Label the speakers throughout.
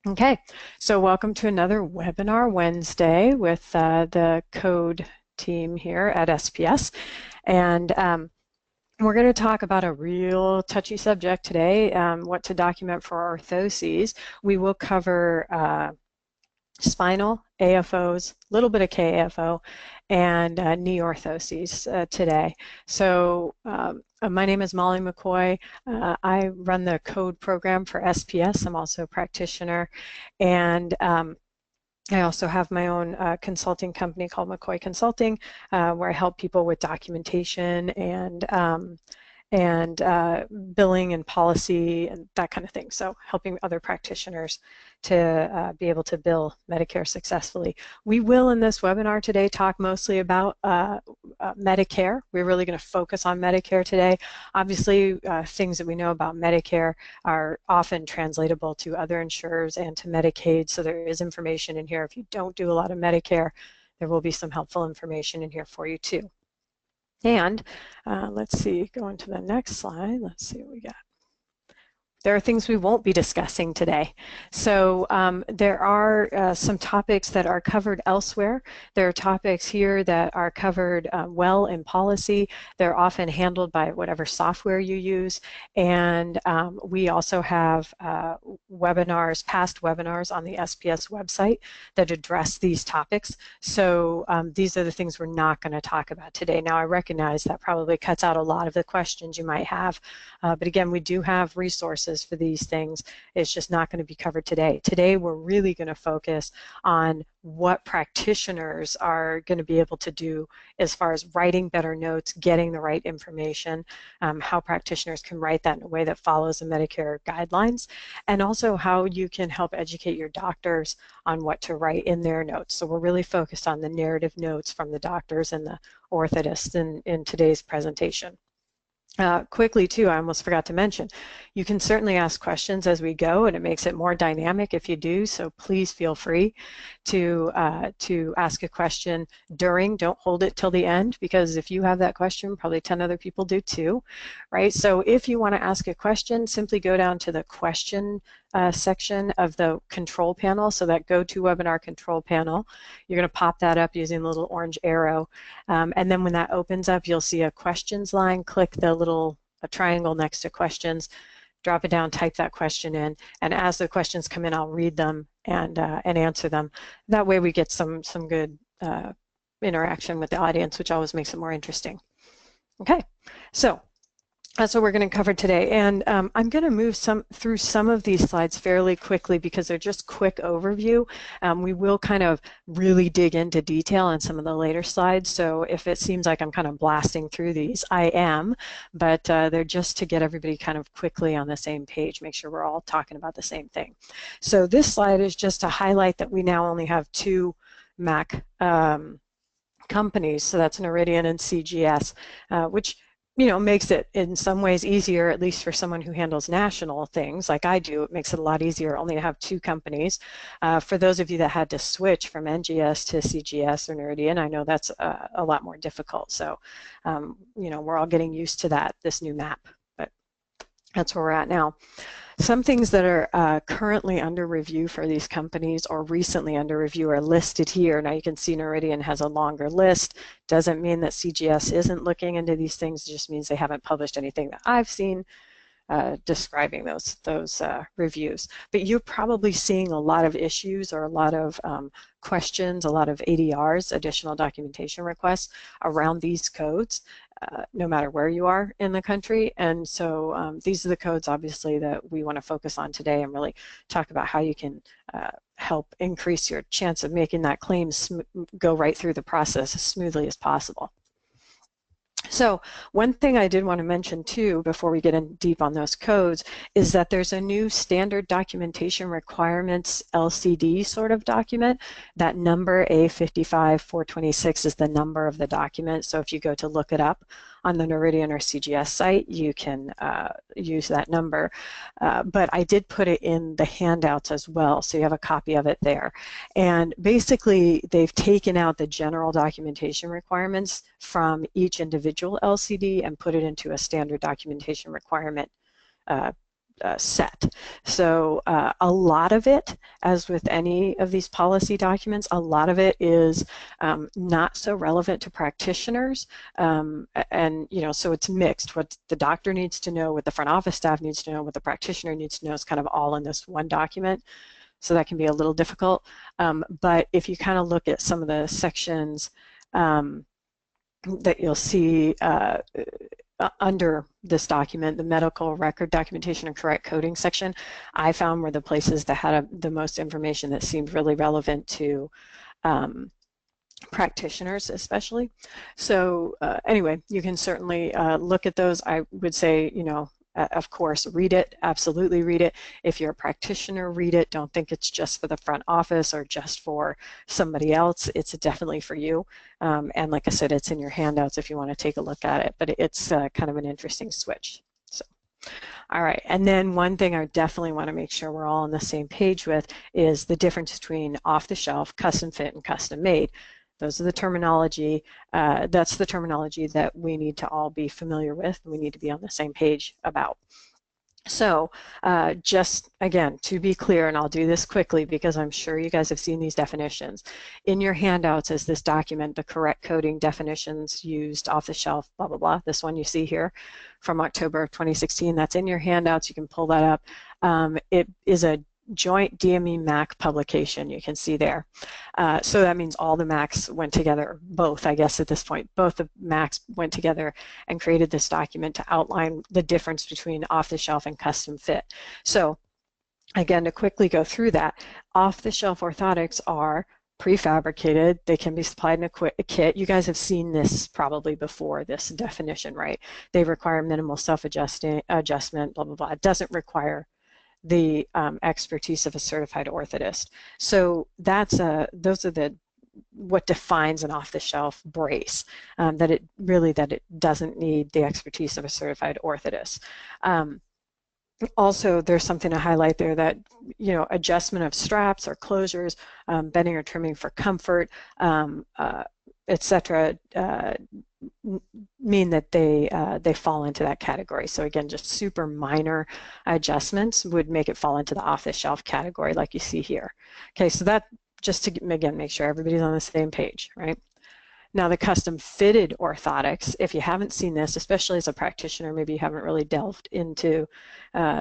Speaker 1: Okay, so welcome to another Webinar Wednesday with the code team here at SPS. And we're going to talk about a real touchy subject today, what to document for orthoses. We will cover spinal, AFOs, a little bit of KAFO, and knee orthoses today. So my name is Molly McCoy. I run the code program for SPS. I'm also a practitioner, and I also have my own consulting company called McCoy Consulting, where I help people with documentation and billing and policy and that kind of thing. So helping other practitioners to be able to bill Medicare successfully. We will in this webinar today talk mostly about Medicare. We're really going to focus on Medicare today. Obviously, things that we know about Medicare are often translatable to other insurers and to Medicaid, so there is information in here. If you don't do a lot of Medicare, there will be some helpful information in here for you too. And let's see, going to the next slide, let's see what we got. There are things we won't be discussing today. So there are some topics that are covered elsewhere. There are topics here that are covered well in policy. They're often handled by whatever software you use. And we also have webinars, past webinars on the SPS website that address these topics. So these are the things we're not going to talk about today. Now, I recognize that probably cuts out a lot of the questions you might have. But again, we do have resources for these things. It's just not going to be covered today. Today, we're really going to focus on what practitioners are going to be able to do as far as writing better notes, getting the right information, how practitioners can write that in a way that follows the Medicare guidelines, and also how you can help educate your doctors on what to write in their notes. So we're really focused on the narrative notes from the doctors and the orthotists in today's presentation. Quickly too, I almost forgot to mention, you can certainly ask questions as we go, and it makes it more dynamic if you do, so please feel free to ask a question during. Don't hold it till the end, because if you have that question, probably 10 other people do too, right? So if you want to ask a question, simply go down to the question section of the control panel, so that GoToWebinar control panel. You're going to pop that up using the little orange arrow, and then when that opens up, you'll see a questions line. Click the little triangle next to questions, drop it down, type that question in, and as the questions come in, I'll read them and answer them. That way we get some good interaction with the audience, which always makes it more interesting. Okay, so that's what we're going to cover today, and I'm going to move through some of these slides fairly quickly because they're just quick overview. We will kind of really dig into detail in some of the later slides, so if it seems like I'm kind of blasting through these, I am, but they're just to get everybody kind of quickly on the same page, make sure we're all talking about the same thing. So this slide is just to highlight that we now only have two MAC companies, so that's Noridian and CGS, which makes it in some ways easier, at least for someone who handles national things like I do. It makes it a lot easier only to have two companies. For those of you that had to switch from NGS to CGS or Noridian, I know that's a lot more difficult. So, we're all getting used to that, this new map, but that's where we're at now. Some things that are currently under review for these companies or recently under review are listed here. Now you can see Noridian has a longer list. Doesn't mean that CGS isn't looking into these things. It just means they haven't published anything that I've seen describing those reviews. But you're probably seeing a lot of issues or a lot of questions, a lot of ADRs, additional documentation requests around these codes. No matter where you are in the country, and so these are the codes obviously that we want to focus on today and really talk about how you can help increase your chance of making that claim go right through the process as smoothly as possible. So one thing I did want to mention too before we get in deep on those codes is that there's a new standard documentation requirements LCD sort of document. That number A55426 is the number of the document. So if you go to look it up on the Noridian or CGS site, you can use that number. But I did put it in the handouts as well, so you have a copy of it there. And basically, they've taken out the general documentation requirements from each individual LCD and put it into a standard documentation requirement set. So a lot of it, as with any of these policy documents, a lot of it is not so relevant to practitioners, and so it's mixed. What the doctor needs to know, what the front office staff needs to know, what the practitioner needs to know is kind of all in this one document. So that can be a little difficult. But if you kind of look at some of the sections that you'll see under this document, the medical record documentation and correct coding section, I found were the places that had the most information that seemed really relevant to practitioners especially. So anyway, you can certainly look at those. I would say, of course, read it, absolutely read it. If you're a practitioner, read it. Don't think it's just for the front office or just for somebody else. It's definitely for you. And like I said, it's in your handouts if you want to take a look at it, but it's kind of an interesting switch. So, all right, and then one thing I definitely want to make sure we're all on the same page with is the difference between off-the-shelf, custom fit, and custom made. Those are the terminology, that's the terminology that we need to all be familiar with, and we need to be on the same page about. So just again, to be clear, and I'll do this quickly because I'm sure you guys have seen these definitions. In your handouts is this document, the correct coding definitions used off the shelf, blah, blah, blah. This one you see here from October of 2016, that's in your handouts. You can pull that up. It is a joint DME MAC publication, you can see there. So that means all the MACs went together, both, I guess at this point, both the MACs went together and created this document to outline the difference between off-the-shelf and custom fit. So again, to quickly go through that, off-the-shelf orthotics are prefabricated. They can be supplied in a kit. You guys have seen this probably before, this definition, right? They require minimal self-adjustment, blah, blah, blah. It doesn't require the expertise of a certified orthotist. So that's those are what defines an off-the-shelf brace, that it doesn't need the expertise of a certified orthotist. Also, there's something to highlight there that, adjustment of straps or closures, bending or trimming for comfort, etc., mean that they fall into that category. So again, just super minor adjustments would make it fall into the off-the-shelf category like you see here. Okay, so that just to, again, make sure everybody's on the same page, right? Now the custom fitted orthotics, if you haven't seen this, especially as a practitioner, maybe you haven't really delved into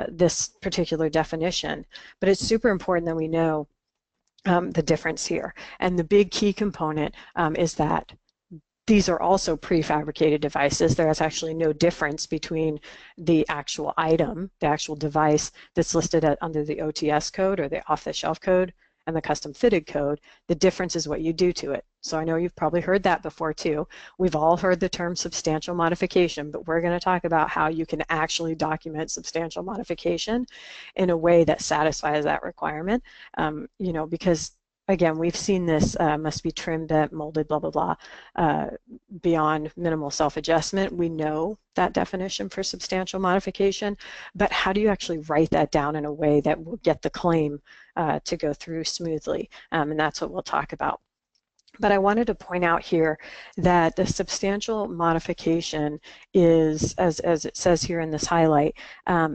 Speaker 1: this particular definition, but it's super important that we know the difference here. And the big key component is that these are also prefabricated devices. There is actually no difference between the actual item, the actual device that's listed under the OTS code or the off-the-shelf code and the custom fitted code. The difference is what you do to it. So I know you've probably heard that before too. We've all heard the term substantial modification, but we're going to talk about how you can actually document substantial modification in a way that satisfies that requirement, because again, we've seen this must be trimmed, bent, molded, blah, blah, blah, beyond minimal self-adjustment. We know that definition for substantial modification, but how do you actually write that down in a way that will get the claim to go through smoothly? And that's what we'll talk about. But I wanted to point out here that the substantial modification is, as it says here in this highlight,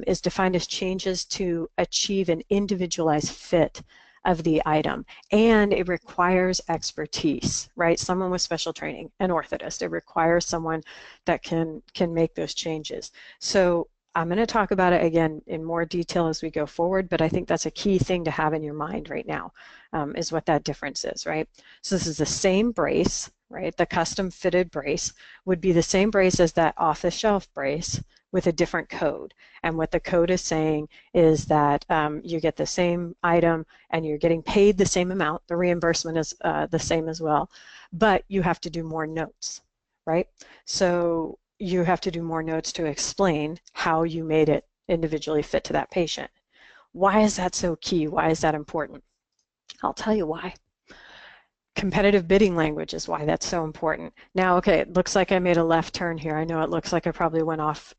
Speaker 1: is defined as changes to achieve an individualized fit of the item, and it requires expertise, right? Someone with special training, an orthotist. It requires someone that can make those changes. So I'm going to talk about it again in more detail as we go forward, but I think that's a key thing to have in your mind right now, is what that difference is, right? So this is the same brace, right? The custom fitted brace would be the same brace as that off-the-shelf brace with a different code. And what the code is saying is that you get the same item and you're getting paid the same amount. The reimbursement is the same as well, but you have to do more notes, right? So you have to do more notes to explain how you made it individually fit to that patient. Why is that so key? Why is that important? I'll tell you why. Competitive bidding language is why that's so important. Now, okay, it looks like I made a left turn here. I know it looks like I probably went off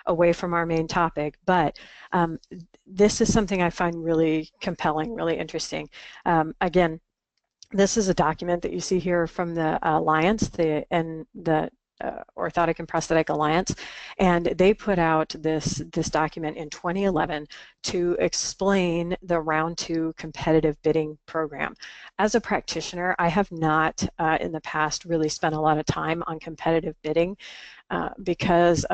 Speaker 1: away from our main topic, but this is something I find really compelling, really interesting. Again, this is a document that you see here from the Alliance, and the Orthotic and Prosthetic Alliance, and they put out this document in 2011 to explain the Round 2 competitive bidding program. As a practitioner, I have not in the past really spent a lot of time on competitive bidding because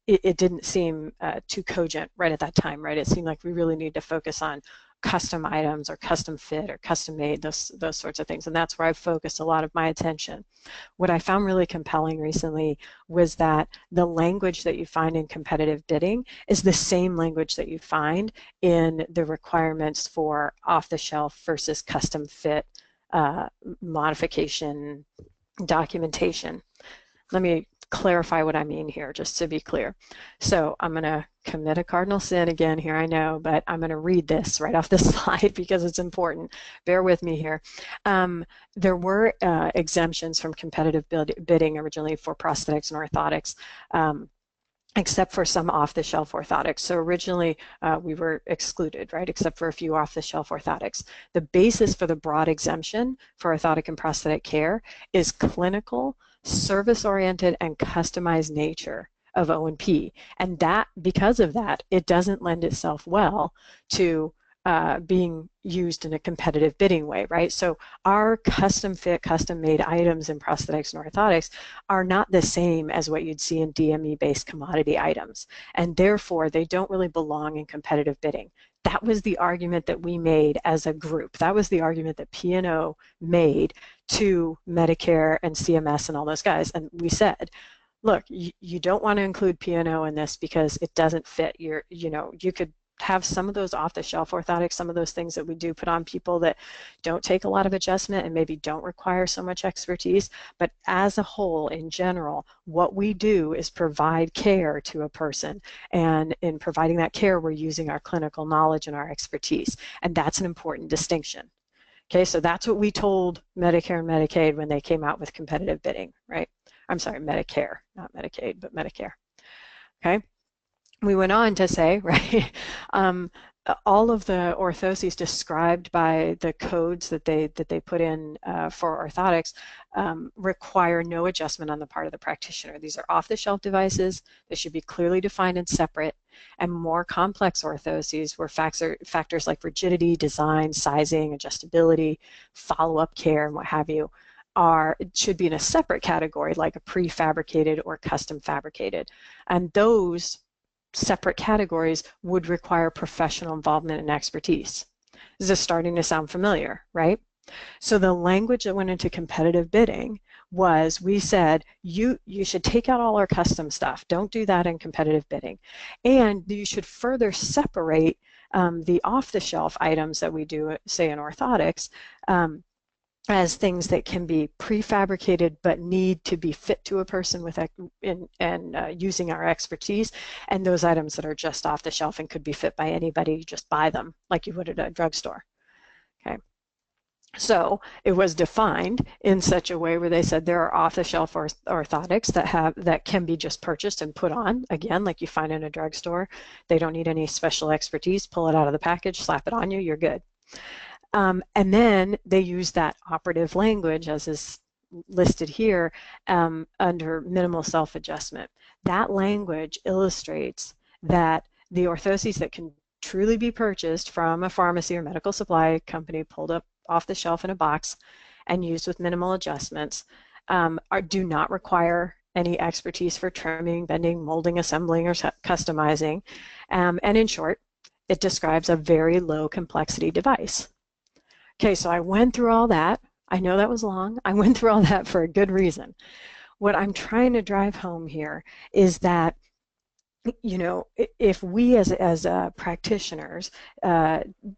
Speaker 1: it didn't seem too cogent right at that time, right? It seemed like we really need to focus on custom items or custom fit or custom made, those sorts of things, and that's where I've focused a lot of my attention. What I found really compelling recently was that the language that you find in competitive bidding is the same language that you find in the requirements for off-the-shelf versus custom fit modification documentation. Let me clarify what I mean here, just to be clear. So I'm going to commit a cardinal sin again here, I know, but I'm going to read this right off the slide because it's important. Bear with me here. There were exemptions from competitive bidding originally for prosthetics and orthotics, except for some off-the-shelf orthotics. So originally we were excluded, right, except for a few off-the-shelf orthotics. The basis for the broad exemption for orthotic and prosthetic care is clinical, service-oriented, and customized nature of O&P. And that, because of that, it doesn't lend itself well to being used in a competitive bidding way, right? So our custom fit, custom made items in prosthetics and orthotics are not the same as what you'd see in DME-based commodity items, and therefore they don't really belong in competitive bidding. That was the argument that we made as a group. That was the argument that P&O made to Medicare and CMS and all those guys, and we said, look, you don't want to include P&O in this because it doesn't fit your, you could have some of those off-the-shelf orthotics, some of those things that we do put on people that don't take a lot of adjustment and maybe don't require so much expertise. But as a whole, in general, what we do is provide care to a person. And in providing that care, we're using our clinical knowledge and our expertise. And that's an important distinction. Okay, so that's what we told Medicare and Medicaid when they came out with competitive bidding, right? I'm sorry, Medicare, not Medicaid, but Medicare. Okay. We went on to say, right, all of the orthoses described by the codes that they put in for orthotics require no adjustment on the part of the practitioner. These are off-the-shelf devices. They should be clearly defined and separate. And more complex orthoses, where factors like rigidity, design, sizing, adjustability, follow-up care, and what have you, should be in a separate category, like a prefabricated or custom fabricated. And those separate categories would require professional involvement and expertise. This is starting to sound familiar, right? So the language that went into competitive bidding was, we said, you should take out all our custom stuff. Don't do that in competitive bidding. And you should further separate the off-the-shelf items that we do, say in orthotics, as things that can be prefabricated but need to be fit to a person with using our expertise, and those items that are just off the shelf and could be fit by anybody. You just buy them like you would at a drugstore. Okay, so it was defined in such a way where they said there are off-the-shelf orthotics that can be just purchased and put on, again, like you find in a drugstore. They don't need any special expertise. Pull it out of the package, slap it on you, you're good. And then they use that operative language, as is listed here, under minimal self-adjustment. That language illustrates that the orthoses that can truly be purchased from a pharmacy or medical supply company, pulled up off the shelf in a box and used with minimal adjustments, do not require any expertise for trimming, bending, molding, assembling, or customizing. And in short, it describes a very low complexity device. Okay, so I went through all that. I know that was long. I went through all that for a good reason. What I'm trying to drive home here is that, if we as practitioners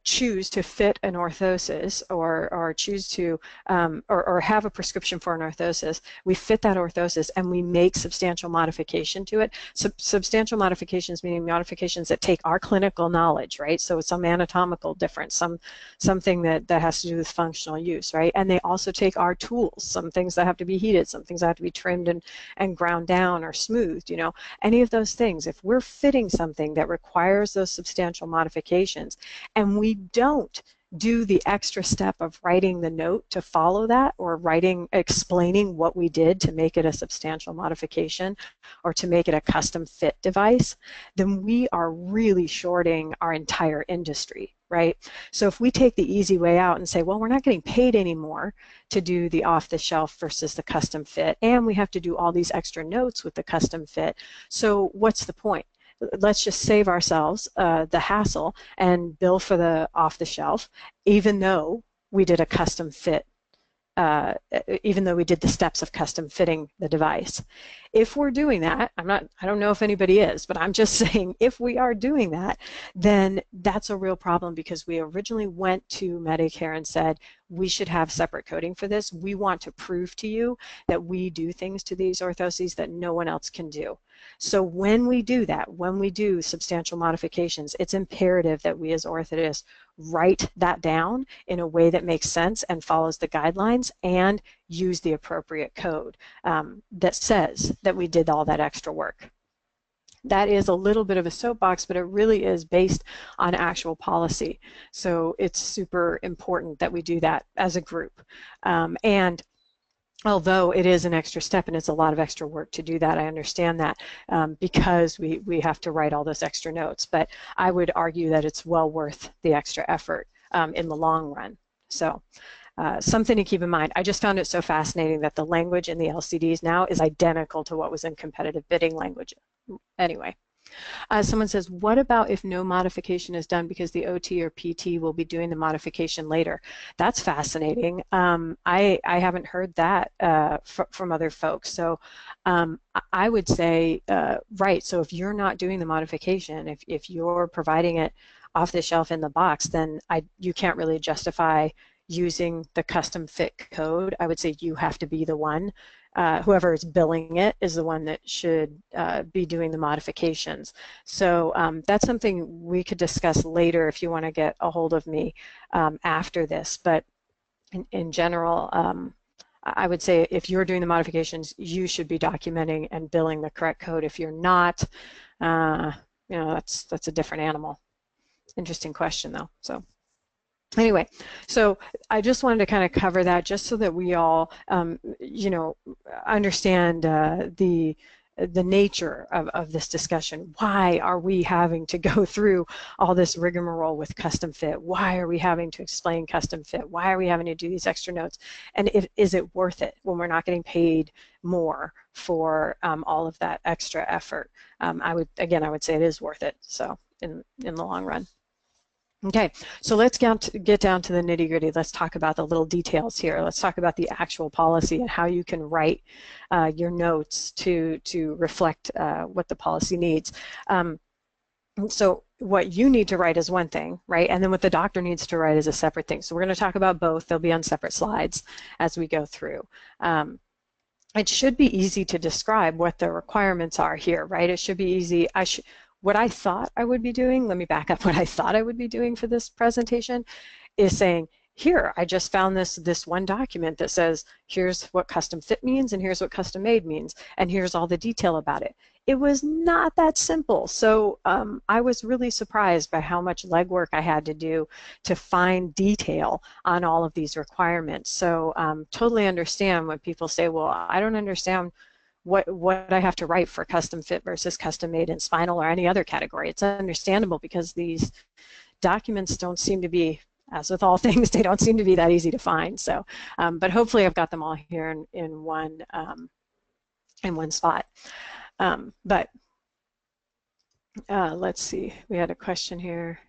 Speaker 1: choose to fit an orthosis or choose to or have a prescription for an orthosis, we fit that orthosis and we make substantial modification to it. Substantial modifications meaning modifications that take our clinical knowledge, right? So some anatomical difference, something that has to do with functional use, right? And they also take our tools, some things that have to be heated, some things that have to be trimmed and ground down or smoothed, any of those things. If we're fitting something that requires those substantial modifications and we don't do the extra step of writing the note to follow that, or explaining what we did to make it a substantial modification or to make it a custom fit device, then we are really shorting our entire industry, right? So if we take the easy way out and say, well, we're not getting paid anymore to do the off-the-shelf versus the custom fit, and we have to do all these extra notes with the custom fit, so what's the point? Let's just save ourselves the hassle and bill for the off-the-shelf, even though we did a custom fit, even though we did the steps of custom fitting the device. If we're doing that, I don't know if anybody is, but I'm just saying, if we are doing that, then that's a real problem, because we originally went to Medicare and said, we should have separate coding for this. We want to prove to you that we do things to these orthoses that no one else can do. So when we do that, when we do substantial modifications, it's imperative that we as orthotists write that down in a way that makes sense and follows the guidelines, and use the appropriate code that says that we did all that extra work. That is a little bit of a soapbox, but it really is based on actual policy. So it's super important that we do that as a group. And although it is an extra step and it's a lot of extra work to do that, I understand that, because we have to write all those extra notes. But I would argue that it's well worth the extra effort in the long run. So something to keep in mind. I just found it so fascinating that the language in the LCDs now is identical to what was in competitive bidding language. Anyway. Someone says, what about if no modification is done because the OT or PT will be doing the modification later? That's fascinating. I haven't heard that from other folks. So I would say, right, so if you're not doing the modification, if you're providing it off the shelf in the box, then you can't really justify using the custom fit code. I would say you have to be the one. Whoever is billing it is the one that should be doing the modifications. So that's something we could discuss later if you want to get a hold of me after this. But in general, I would say if you're doing the modifications, you should be documenting and billing the correct code. If you're not, you know, that's a different animal. Interesting question, though. So. Anyway, so I just wanted to kind of cover that just so that we all, you know, understand the nature of this discussion. Why are we having to go through all this rigmarole with custom fit? Why are we having to explain custom fit? Why are we having to do these extra notes? And is it worth it when we're not getting paid more for all of that extra effort? I would say it is worth it. So in the long run. Okay, so let's get down to the nitty-gritty. Let's talk about the little details here. Let's talk about the actual policy and how you can write your notes to reflect what the policy needs. So what you need to write is one thing, right? And then what the doctor needs to write is a separate thing. So we're going to talk about both. They'll be on separate slides as we go through. It should be easy to describe what the requirements are here, right? It should be easy. What I thought I would be doing, let me back up, what I thought I would be doing for this presentation is saying, here, I just found this one document that says, here's what custom fit means, and here's what custom made means, and here's all the detail about it. It was not that simple. So I was really surprised by how much legwork I had to do to find detail on all of these requirements. So totally understand when people say, well, I don't understand what I have to write for custom fit versus custom made in spinal or any other category. It's understandable because these documents don't seem to be, as with all things, they don't seem to be that easy to find. So, but hopefully I've got them all here in one spot. But let's see, we had a question here.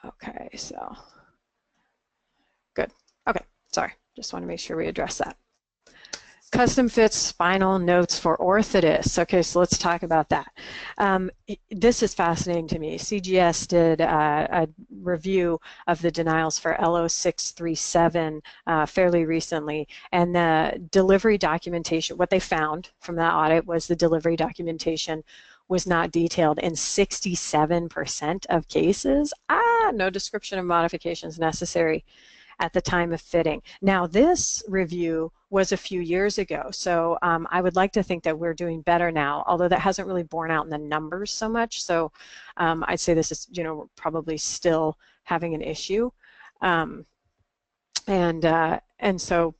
Speaker 1: Okay, so good. Okay, sorry, just want to make sure we address that. Custom fits spinal notes for orthotists. Okay, so let's talk about that. This is fascinating to me. CGS did a review of the denials for LO637 fairly recently, and the delivery documentation, what they found from that audit was the delivery documentation was not detailed in 67% of cases. No description of modifications necessary. at the time of fitting. Now, this review was a few years ago, so I would like to think that we're doing better now, although that hasn't really borne out in the numbers so much. So I'd say this is, we're probably still having an issue. And so,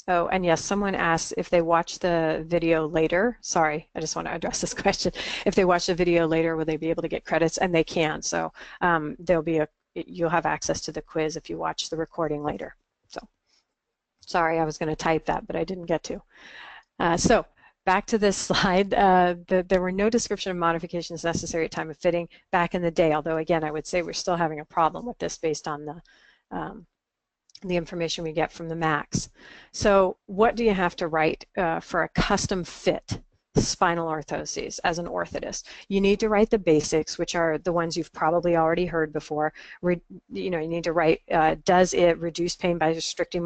Speaker 1: oh, and yes, someone asked if they watch the video later. Sorry, I just want to address this question. If they watch the video later, will they be able to get credits? And they can. So you'll have access to the quiz if you watch the recording later. So sorry, I was going to type that, but I didn't get to. So back to this slide, there were no description of modifications necessary at time of fitting back in the day, although again, I would say we're still having a problem with this based on the information we get from the MACs. So what do you have to write for a custom fit spinal orthoses as an orthotist? You need to write the basics, which are the ones you've probably already heard before. You need to write, does it reduce pain by restricting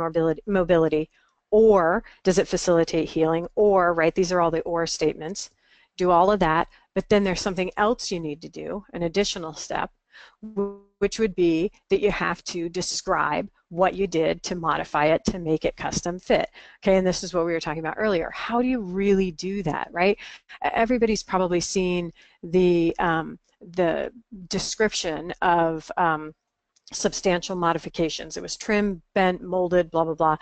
Speaker 1: mobility, or does it facilitate healing, or, right, these are all the or statements. Do all of that, but then there's something else you need to do, an additional step, which would be that you have to describe what you did to modify it to make it custom fit. Okay, and this is what we were talking about earlier. How do you really do that, right? Everybody's probably seen the description of substantial modifications. It was trimmed, bent, molded, blah, blah, blah,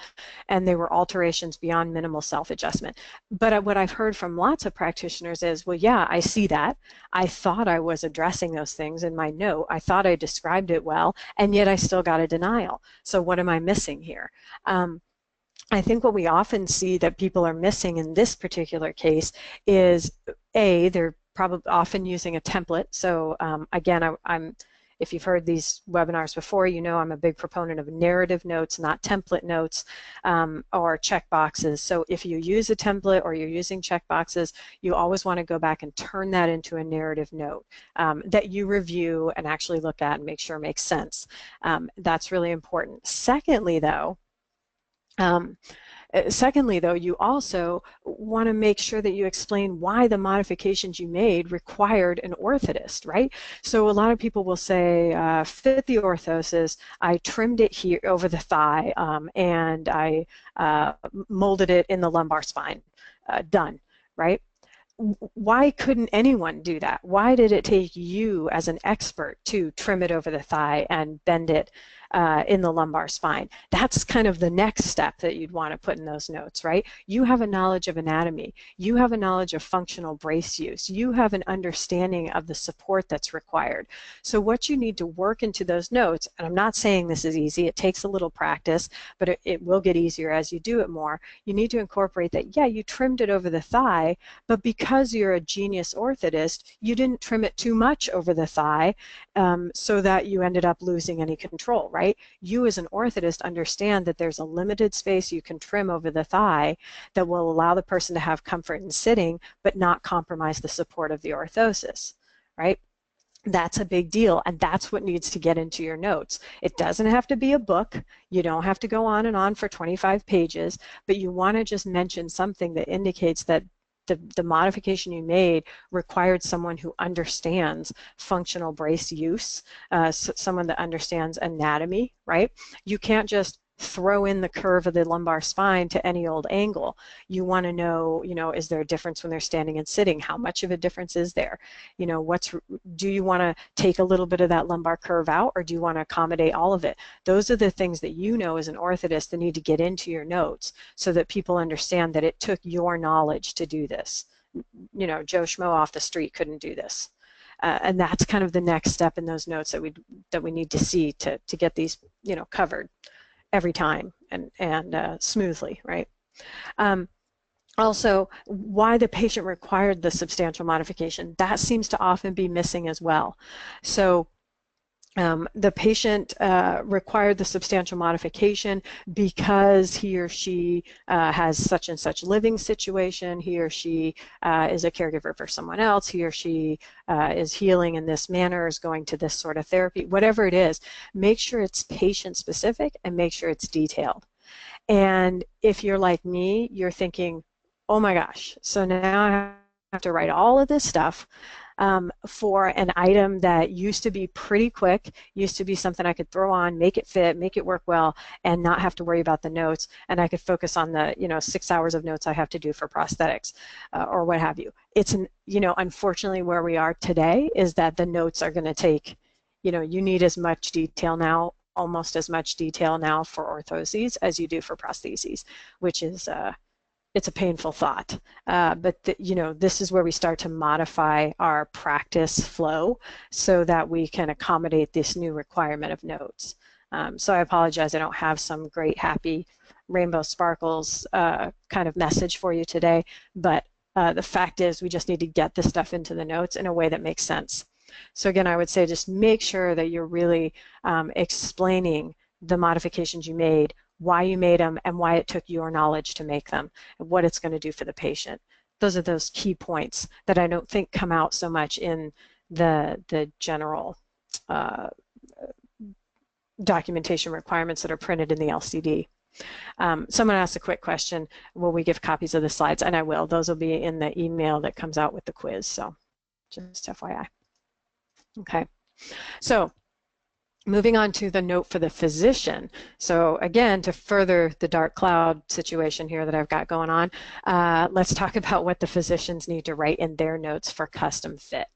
Speaker 1: and they were alterations beyond minimal self-adjustment. But what I've heard from lots of practitioners is, well, yeah, I see that. I thought I was addressing those things in my note. I thought I described it well, and yet I still got a denial. So what am I missing here? I think what we often see that people are missing in this particular case is, A, they're probably often using a template. So again, if you've heard these webinars before, you know I'm a big proponent of narrative notes, not template notes or checkboxes. So if you use a template or you're using checkboxes, you always want to go back and turn that into a narrative note that you review and actually look at and make sure makes sense. That's really important. Secondly, though, you also want to make sure that you explain why the modifications you made required an orthotist, right? So a lot of people will say, fit the orthosis, I trimmed it here over the thigh, and I molded it in the lumbar spine. Done, right? Why couldn't anyone do that? Why did it take you as an expert to trim it over the thigh and bend it in the lumbar spine? That's kind of the next step that you'd want to put in those notes, right? You have a knowledge of anatomy. You have a knowledge of functional brace use. You have an understanding of the support that's required. So what you need to work into those notes, and I'm not saying this is easy, it takes a little practice, but it will get easier as you do it more. You need to incorporate that, yeah, you trimmed it over the thigh, but because you're a genius orthotist, you didn't trim it too much over the thigh so that you ended up losing any control, right? You as an orthotist understand that there's a limited space you can trim over the thigh that will allow the person to have comfort in sitting but not compromise the support of the orthosis, right? That's a big deal, and that's what needs to get into your notes. It doesn't have to be a book. You don't have to go on and on for 25 pages, but you want to just mention something that indicates that the modification you made required someone who understands functional brace use, someone that understands anatomy, right? You can't just throw in the curve of the lumbar spine to any old angle. You want to know, is there a difference when they're standing and sitting? How much of a difference is there? Do you want to take a little bit of that lumbar curve out, or do you want to accommodate all of it? Those are the things that as an orthotist that need to get into your notes so that people understand that it took your knowledge to do this. Joe Schmo off the street couldn't do this. And that's kind of the next step in those notes that we need to see to get these, covered every time and smoothly, right? Also, why the patient required the substantial modification, that seems to often be missing as well. So the patient required the substantial modification because he or she has such and such living situation, he or she is a caregiver for someone else, he or she is healing in this manner, is going to this sort of therapy, whatever it is, make sure it's patient specific and make sure it's detailed. And if you're like me, you're thinking, oh my gosh, so now I have to write all of this stuff. for an item that used to be pretty quick, used to be something I could throw on, make it fit, make it work well, and not have to worry about the notes, and I could focus on the 6 hours of notes I have to do for prosthetics or what have you. It's unfortunately where we are today is that the notes are going to take, you need as much detail now, almost as much detail now for orthoses as you do for prostheses, which is it's a painful thought. But this is where we start to modify our practice flow so that we can accommodate this new requirement of notes. So I apologize, I don't have some great happy rainbow sparkles kind of message for you today, but the fact is we just need to get this stuff into the notes in a way that makes sense. So again, I would say just make sure that you're really explaining the modifications you made, why you made them, and why it took your knowledge to make them, and what it's going to do for the patient. Those are those key points that I don't think come out so much in the general documentation requirements that are printed in the LCD. Someone asked a quick question, will we give copies of the slides? And I will. Those will be in the email that comes out with the quiz, so just FYI. Okay, so moving on to the note for the physician. So again, to further the dark cloud situation here that I've got going on, let's talk about what the physicians need to write in their notes for custom fit.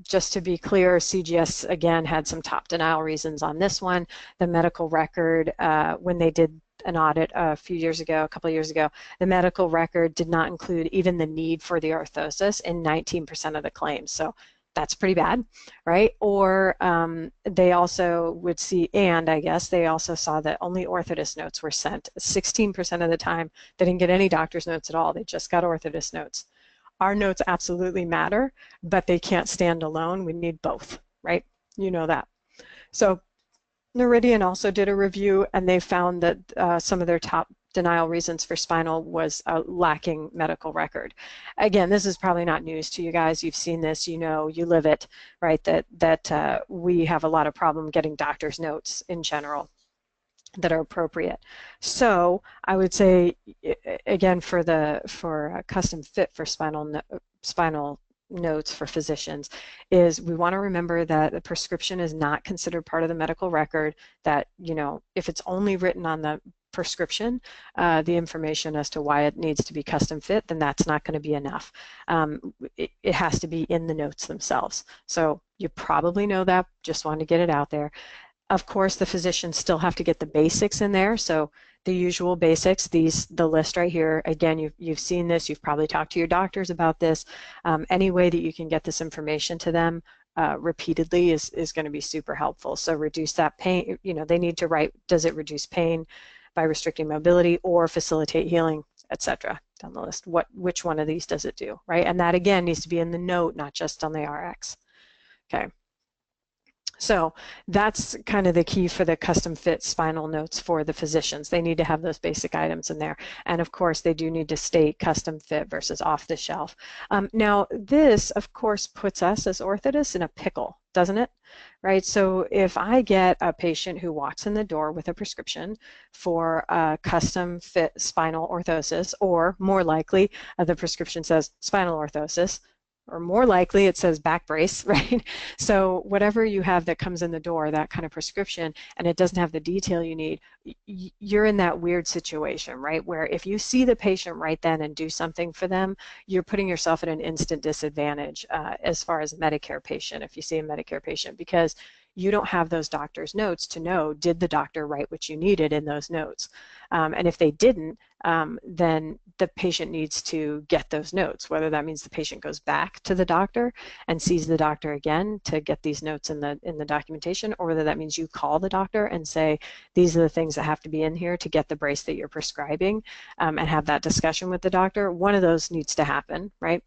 Speaker 1: Just to be clear, CGS again had some top denial reasons on this one. The medical record, when they did an audit a couple of years ago, the medical record did not include even the need for the orthosis in 19% of the claims. So that's pretty bad, right? Or they also would see, and I guess they also saw that only orthotist notes were sent. 16% of the time, they didn't get any doctor's notes at all. They just got orthotist notes. Our notes absolutely matter, but they can't stand alone. We need both, right? You know that. So Noridian also did a review, and they found that some of their top denial reasons for spinal was a lacking medical record. Again, this is probably not news to you guys. You've seen this, you live it, right? That we have a lot of problem getting doctor's notes in general that are appropriate. So I would say, again, for a custom fit for spinal notes for physicians, is we want to remember that the prescription is not considered part of the medical record, that if it's only written on the prescription, the information as to why it needs to be custom fit, then that's not going to be enough. It has to be in the notes themselves. So you probably know that, just wanted to get it out there. Of course, the physicians still have to get the basics in there. So the usual basics, the list right here, again, you've seen this, you've probably talked to your doctors about this. Any way that you can get this information to them repeatedly is going to be super helpful. So reduce that pain, they need to write, does it reduce pain by restricting mobility or facilitate healing, etc. down the list. Which one of these does it do, right? And that again needs to be in the note, not just on the RX. Okay. So that's kind of the key for the custom fit spinal notes for the physicians. They need to have those basic items in there. And of course, they do need to state custom fit versus off the shelf. Now, this, of course, puts us as orthotists in a pickle, doesn't it? Right? So if I get a patient who walks in the door with a prescription for a custom fit spinal orthosis, or more likely, the prescription says spinal orthosis, or more likely it says back brace, right? So whatever you have that comes in the door, that kind of prescription, and it doesn't have the detail you need, you're in that weird situation, right? Where if you see the patient right then and do something for them, you're putting yourself at an instant disadvantage as far as a Medicare patient, if you see a Medicare patient, because you don't have those doctor's notes to know, did the doctor write what you needed in those notes? And if they didn't, then the patient needs to get those notes, whether that means the patient goes back to the doctor and sees the doctor again to get these notes in the documentation, or whether that means you call the doctor and say, these are the things that have to be in here to get the brace that you're prescribing, and have that discussion with the doctor. One of those needs to happen, right?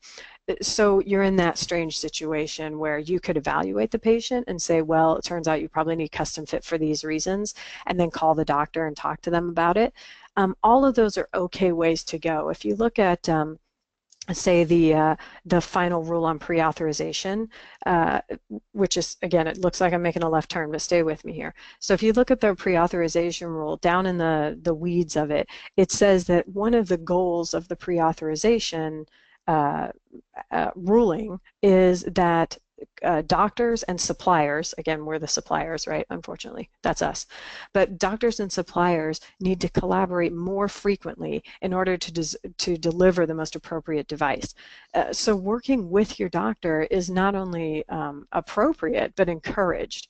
Speaker 1: So you're in that strange situation where you could evaluate the patient and say, well, it turns out you probably need custom fit for these reasons, and then call the doctor and talk to them about it. All of those are okay ways to go. If you look at say the final rule on pre-authorization, which is, again, it looks like I'm making a left turn, but stay with me here. So if you look at the pre-authorization rule, down in the weeds of it, it says that one of the goals of the pre-authorization ruling is that doctors and suppliers, again, we're the suppliers, right? Unfortunately, that's us. But doctors and suppliers need to collaborate more frequently in order to deliver the most appropriate device. So working with your doctor is not only appropriate, but encouraged.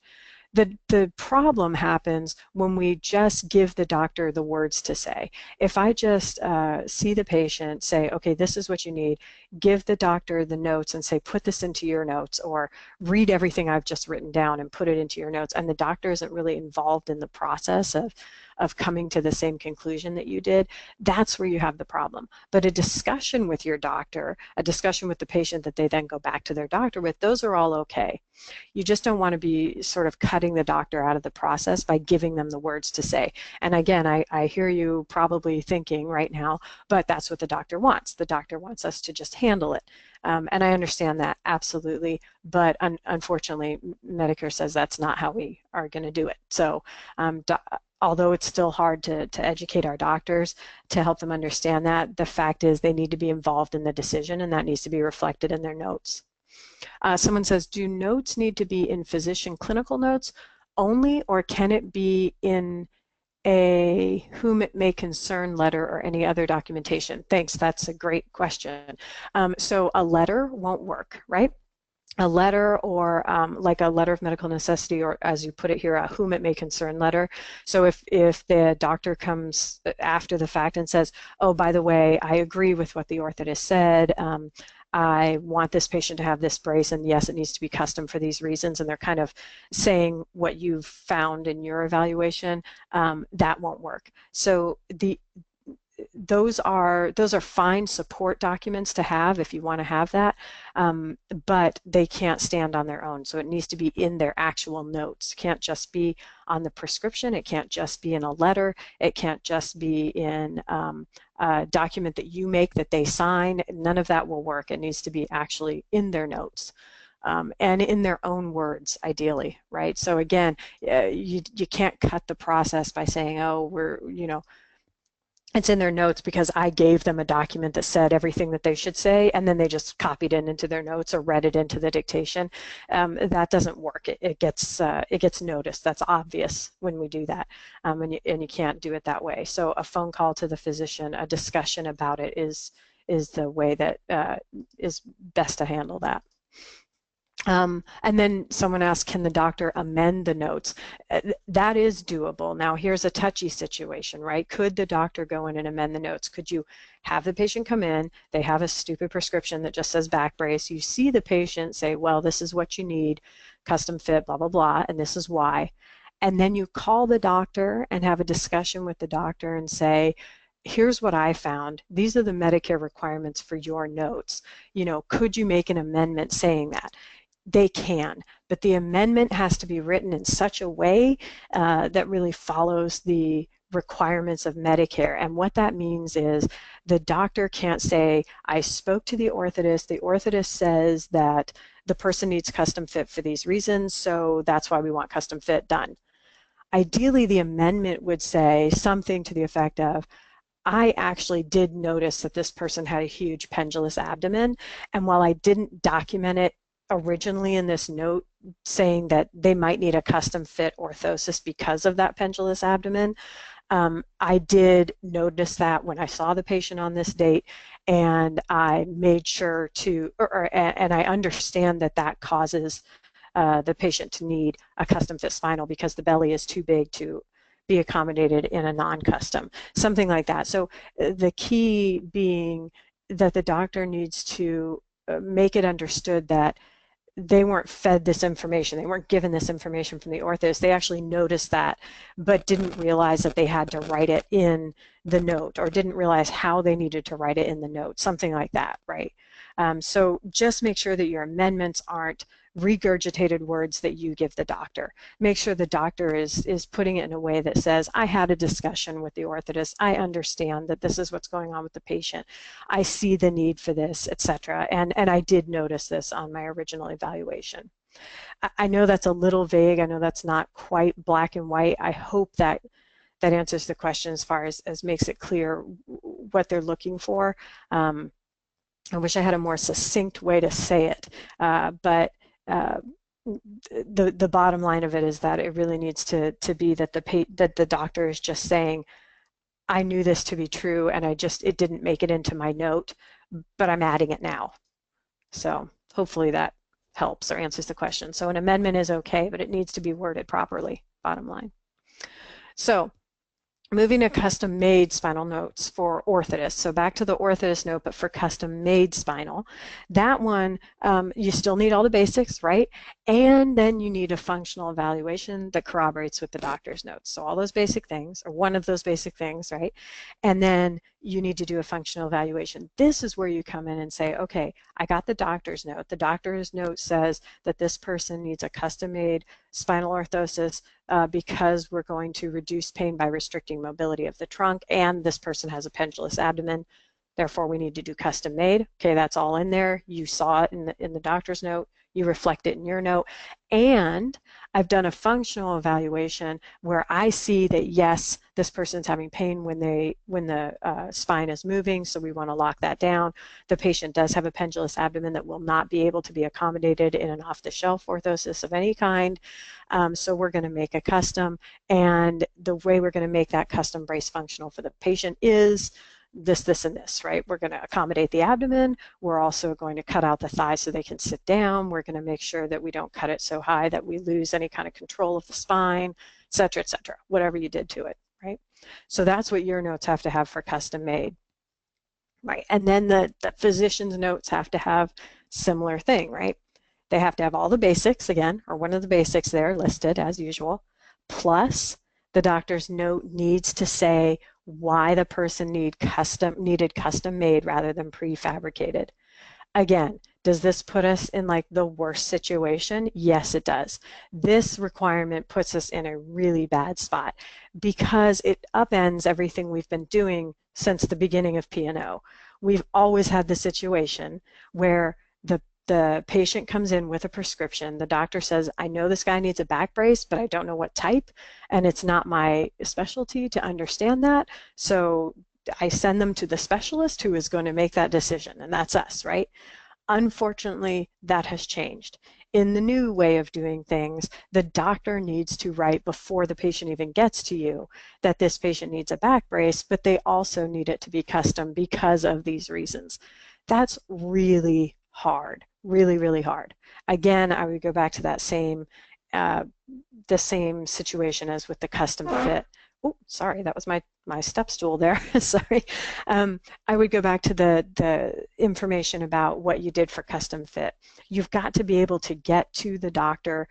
Speaker 1: The problem happens when we just give the doctor the words to say. If I just see the patient, say, okay, this is what you need, give the doctor the notes and say, put this into your notes, or read everything I've just written down and put it into your notes, and the doctor isn't really involved in the process of coming to the same conclusion that you did, that's where you have the problem. But a discussion with your doctor, a discussion with the patient that they then go back to their doctor with, those are all okay. You just don't want to be sort of cutting the doctor out of the process by giving them the words to say. And again, I hear you probably thinking right now, but that's what the doctor wants. The doctor wants us to just handle it. And I understand that, absolutely. But unfortunately, Medicare says that's not how we are going to do it. So although it's still hard to educate our doctors to help them understand that, the fact is they need to be involved in the decision, and that needs to be reflected in their notes. Someone says, do notes need to be in physician clinical notes only, or can it be in a whom it may concern letter or any other documentation? Thanks, that's a great question. So a letter won't work, right? A letter, or like a letter of medical necessity, or as you put it here, a whom it may concern letter. So if the doctor comes after the fact and says, oh, by the way, I agree with what the orthotist said, I want this patient to have this brace, and yes, it needs to be custom for these reasons, and they're kind of saying what you've found in your evaluation, that won't work. So those are fine support documents to have if you want to have that, but they can't stand on their own. So it needs to be in their actual notes. It can't just be on the prescription. It can't just be in a letter. It can't just be in a document that you make that they sign. None of that will work. It needs to be actually in their notes. And in their own words, ideally, right? So again, you can't cut the process by saying, oh, it's in their notes because I gave them a document that said everything that they should say, and then they just copied it into their notes or read it into the dictation. That doesn't work. It gets noticed. That's obvious when we do that, and you can't do it that way. So a phone call to the physician, a discussion about it is the way that is best to handle that. And then someone asked, can the doctor amend the notes? That is doable. Now, here's a touchy situation, right? Could the doctor go in and amend the notes? Could you have the patient come in, they have a stupid prescription that just says back brace, you see the patient say, well, this is what you need, custom fit, blah, blah, blah, and this is why. And then you call the doctor and have a discussion with the doctor and say, here's what I found. These are the Medicare requirements for your notes. Could you make an amendment saying that? They can, but the amendment has to be written in such a way that really follows the requirements of Medicare. And what that means is the doctor can't say, I spoke to the orthotist says that the person needs custom fit for these reasons, so that's why we want custom fit done. Ideally, the amendment would say something to the effect of, I actually did notice that this person had a huge pendulous abdomen, and while I didn't document it originally in this note saying that they might need a custom fit orthosis because of that pendulous abdomen, I did notice that when I saw the patient on this date, and I made sure to, and I understand that that causes the patient to need a custom fit spinal because the belly is too big to be accommodated in a non-custom, something like that. So the key being that the doctor needs to make it understood that they weren't fed this information, they weren't given this information from the orthos, they actually noticed that, but didn't realize that they had to write it in the note, or didn't realize how they needed to write it in the note, something like that, right? So just make sure that your amendments aren't regurgitated words that you give the doctor. Make sure the doctor is putting it in a way that says, I had a discussion with the orthotist, I understand that this is what's going on with the patient, I see the need for this, etc. And I did notice this on my original evaluation. I know that's a little vague, I know that's not quite black and white. I hope that answers the question as far as makes it clear what they're looking for. I wish I had a more succinct way to say it, but the bottom line of it is that it really needs to be that the doctor is just saying, I knew this to be true, and it didn't make it into my note, but I'm adding it now. So hopefully that helps or answers the question. So an amendment is okay, but it needs to be worded properly, bottom line. So moving to custom-made spinal notes for orthotists. So back to the orthotist note, but for custom-made spinal. That one, you still need all the basics, right? And then you need a functional evaluation that corroborates with the doctor's notes. So all those basic things, or one of those basic things, right? And then you need to do a functional evaluation. This is where you come in and say, okay, I got the doctor's note. The doctor's note says that this person needs a custom-made spinal orthosis because we're going to reduce pain by restricting mobility of the trunk, and this person has a pendulous abdomen, therefore we need to do custom made. Okay, that's all in there. You saw it in the doctor's note. You reflect it in your note. And I've done a functional evaluation where I see that, yes, this person's having pain when the spine is moving, so we want to lock that down. The patient does have a pendulous abdomen that will not be able to be accommodated in an off-the-shelf orthosis of any kind. So we're going to make a custom, and the way we're going to make that custom brace functional for the patient is this, and this, right? We're going to accommodate the abdomen. We're also going to cut out the thigh so they can sit down. We're going to make sure that we don't cut it so high that we lose any kind of control of the spine, et cetera, whatever you did to it, right? So that's what your notes have to have for custom made, right? And then the physician's notes have to have similar thing, right? They have to have all the basics again, or one of the basics there listed as usual, plus the doctor's note needs to say why the person needed custom made rather than prefabricated. Again, does this put us in like the worst situation? Yes, it does. This requirement puts us in a really bad spot because it upends everything we've been doing since the beginning of P&O. We've always had the situation where the patient comes in with a prescription. The doctor says, I know this guy needs a back brace, but I don't know what type, and it's not my specialty to understand that. So I send them to the specialist who is going to make that decision, and that's us, right? Unfortunately, that has changed. In the new way of doing things, the doctor needs to write before the patient even gets to you that this patient needs a back brace, but they also need it to be custom because of these reasons. That's really hard, really, really hard. Again, I would go back to that the same situation as with the custom fit. Oh, sorry, that was my step stool there. Sorry. I would go back to the information about what you did for custom fit. You've got to be able to get to the doctor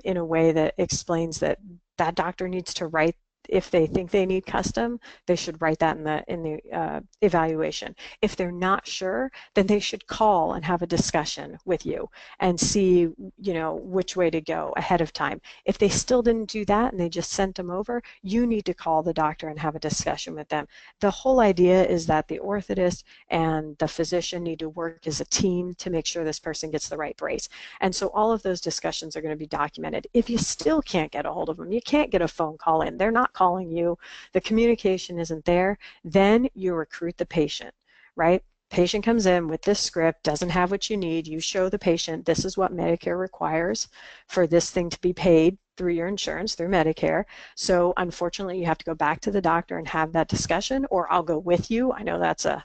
Speaker 1: in a way that explains that that doctor needs to write. If they think they need custom, they should write that in the evaluation. If they're not sure, then they should call and have a discussion with you and see, which way to go ahead of time. If they still didn't do that and they just sent them over, you need to call the doctor and have a discussion with them. The whole idea is that the orthotist and the physician need to work as a team to make sure this person gets the right brace. And so all of those discussions are going to be documented. If you still can't get a hold of them, you can't get a phone call in, they're not calling you, the communication isn't there, then you recruit the patient, right? Patient comes in with this script, doesn't have what you need, you show the patient this is what Medicare requires for this thing to be paid through your insurance, through Medicare. So unfortunately, you have to go back to the doctor and have that discussion, or I'll go with you. I know that's a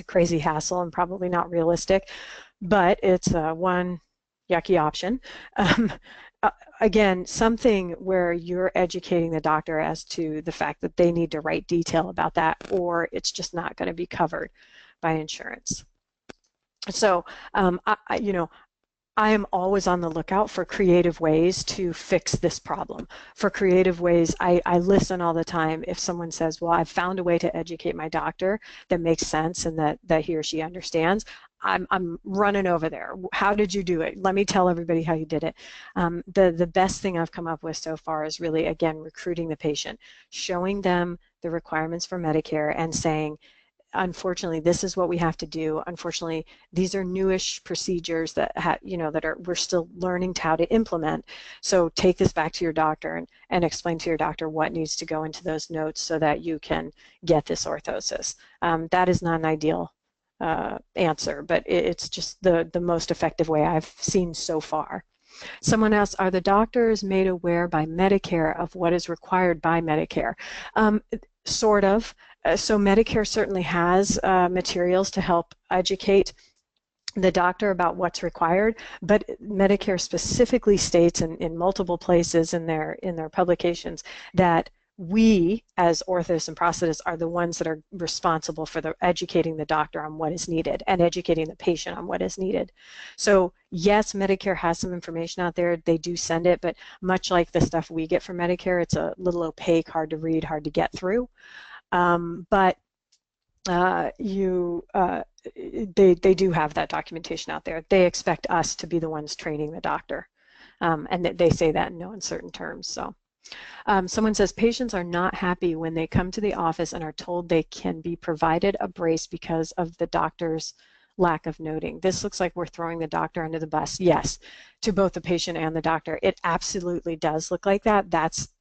Speaker 1: crazy hassle and probably not realistic, but it's one yucky option. Again, something where you're educating the doctor as to the fact that they need to write detail about that, or it's just not going to be covered by insurance. So, I am always on the lookout for creative ways to fix this problem. For creative ways, I listen all the time if someone says, well, I've found a way to educate my doctor that makes sense and that he or she understands. I'm running over there. How did you do it? Let me tell everybody how you did it. The best thing I've come up with so far is really, again, recruiting the patient, showing them the requirements for Medicare and saying, unfortunately, this is what we have to do. Unfortunately, these are newish procedures that we're still learning how to implement. So take this back to your doctor and explain to your doctor what needs to go into those notes so that you can get this orthosis. That is not an ideal answer, but it's just the most effective way I've seen so far. Someone asks, are the doctors made aware by Medicare of what is required by Medicare? Sort of. So Medicare certainly has materials to help educate the doctor about what's required, but Medicare specifically states in multiple places in their publications that we as orthotists and prosthetists are the ones that are responsible for educating the doctor on what is needed and educating the patient on what is needed. So yes, Medicare has some information out there. They do send it, but much like the stuff we get from Medicare, it's a little opaque, hard to read, hard to get through. But they do have that documentation out there. They expect us to be the ones training the doctor, and they say that in no uncertain terms. So someone says patients are not happy when they come to the office and are told they can be provided a brace because of the doctor's lack of noting. This looks like we're throwing the doctor under the bus. Yes, to both the patient and the doctor. It absolutely does look like that.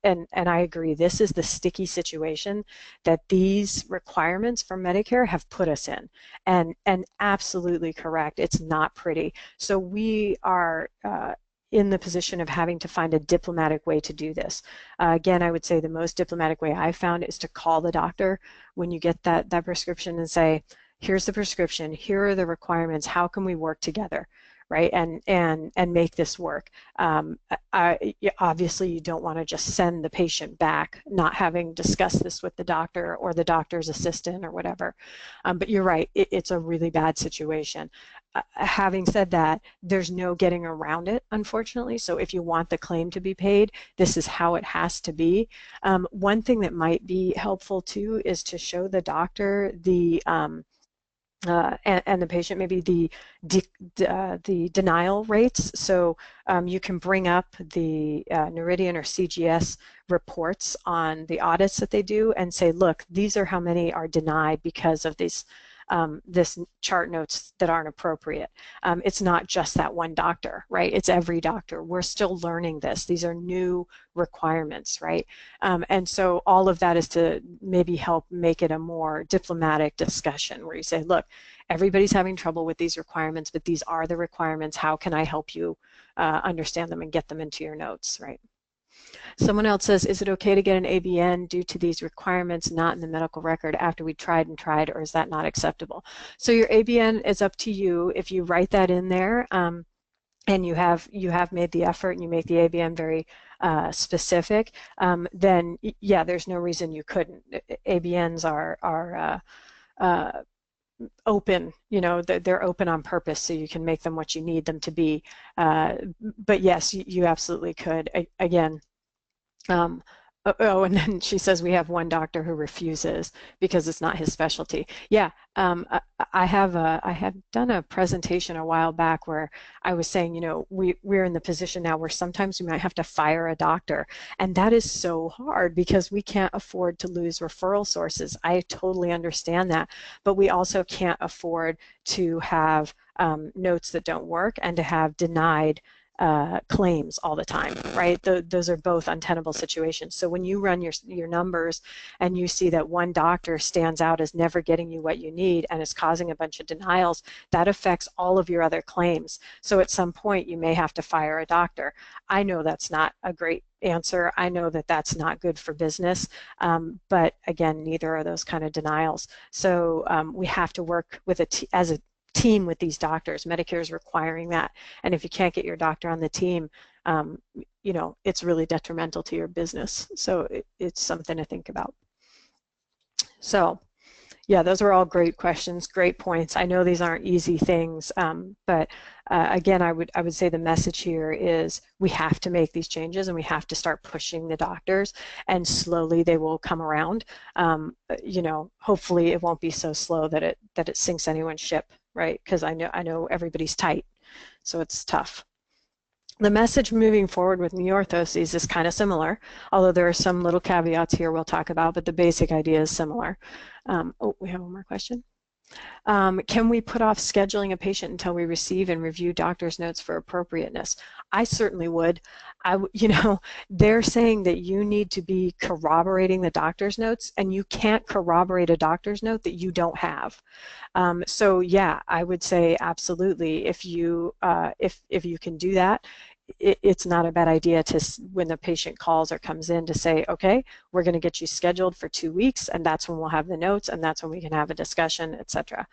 Speaker 1: And I agree. This is the sticky situation that these requirements from Medicare have put us in. And absolutely correct. It's not pretty. So we are in the position of having to find a diplomatic way to do this. Again, I would say the most diplomatic way I've found is to call the doctor when you get that prescription and say, here's the prescription, here are the requirements, how can we work together, right? And make this work. Obviously, you don't want to just send the patient back, not having discussed this with the doctor or the doctor's assistant or whatever. But you're right, it's a really bad situation. Having said that, there's no getting around it, unfortunately. So if you want the claim to be paid, this is how it has to be. One thing that might be helpful too is to show the doctor the and the patient maybe the denial rates. So you can bring up the Noridian or CGS reports on the audits that they do and say, look, these are how many are denied because of these this chart notes that aren't appropriate. It's not just that one doctor, right? It's every doctor. We're still learning this. These are new requirements, right? And so all of that is to maybe help make it a more diplomatic discussion where you say, look, everybody's having trouble with these requirements, but these are the requirements. How can I help you understand them and get them into your notes, right? Someone else says, is it okay to get an ABN due to these requirements not in the medical record after we tried and tried, or is that not acceptable? So your ABN is up to you. If you write that in there and you have made the effort and you make the ABN very specific, then yeah, there's no reason you couldn't. ABNs are open, you know, they're open on purpose, so you can make them what you need them to be. But yes, you absolutely could. Again, oh, and then she says we have one doctor who refuses because it's not his specialty. Yeah, I have done a presentation a while back where I was saying, you know, we're in the position now where sometimes we might have to fire a doctor, and that is so hard because we can't afford to lose referral sources. I totally understand that, but we also can't afford to have notes that don't work and to have denied claims all the time, right? Those are both untenable situations. So when you run your numbers and you see that one doctor stands out as never getting you what you need and is causing a bunch of denials, that affects all of your other claims. So at some point you may have to fire a doctor. I know that's not a great answer. I know that that's not good for business, but again, neither are those kind of denials. So we have to work with as a team with these doctors. Medicare is requiring that, and if you can't get your doctor on the team, you know, it's really detrimental to your business. So it's something to think about. So yeah, those are all great questions, great points. I know these aren't easy things, but again, I would say the message here is we have to make these changes and we have to start pushing the doctors, and slowly they will come around. You know, hopefully it won't be so slow that it sinks anyone's ship, right? Because I know everybody's tight, so it's tough. The message moving forward with knee orthoses is kind of similar, although there are some little caveats here we'll talk about, but the basic idea is similar. Oh, we have one more question. Can we put off scheduling a patient until we receive and review doctor's notes for appropriateness? I certainly would. You know, they're saying that you need to be corroborating the doctor's notes, and you can't corroborate a doctor's note that you don't have. So yeah, I would say absolutely. If you can do that, it's not a bad idea to, when the patient calls or comes in, to say, okay, we're going to get you scheduled for 2 weeks, and that's when we'll have the notes, and that's when we can have a discussion, etc.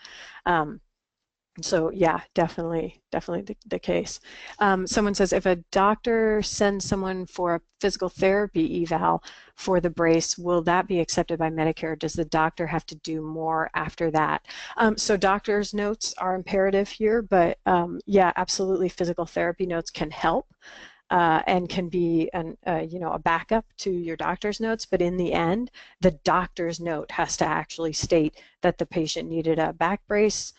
Speaker 1: So yeah, definitely the case. Someone says, if a doctor sends someone for a physical therapy eval for the brace, will that be accepted by Medicare? Does the doctor have to do more after that? So doctor's notes are imperative here, but yeah, absolutely, physical therapy notes can help. And can be you know, a backup to your doctor's notes, but in the end, the doctor's note has to actually state that the patient needed a back brace,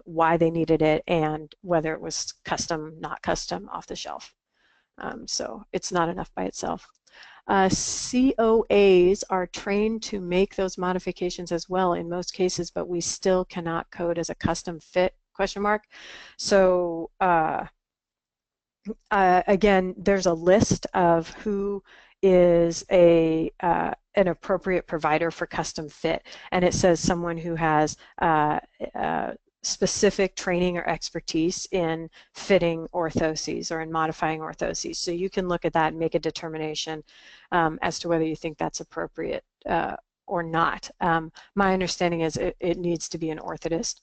Speaker 1: why they needed it, and whether it was custom, not custom, off the shelf. So it's not enough by itself. COAs are trained to make those modifications as well in most cases, but we still cannot code as a custom fit, question mark. So again, there's a list of who is an appropriate provider for custom fit, and it says someone who has specific training or expertise in fitting orthoses or in modifying orthoses. So you can look at that and make a determination as to whether you think that's appropriate or not. My understanding is it needs to be an orthotist,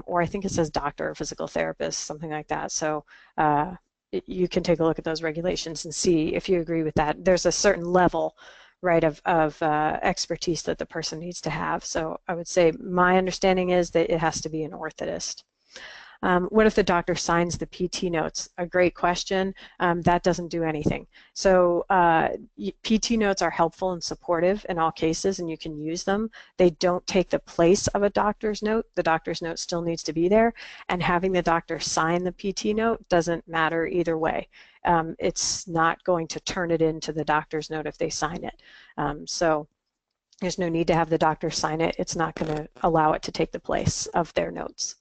Speaker 1: or I think it says doctor or physical therapist, something like that. So you can take a look at those regulations and see if you agree with that. There's a certain level, right, of expertise that the person needs to have. So I would say my understanding is that it has to be an orthotist. What if the doctor signs the PT notes? A great question. That doesn't do anything. So PT notes are helpful and supportive in all cases, and you can use them. They don't take the place of a doctor's note. The doctor's note still needs to be there, and having the doctor sign the PT note doesn't matter either way. It's not going to turn it into the doctor's note if they sign it. So there's no need to have the doctor sign it. It's not going to allow it to take the place of their notes.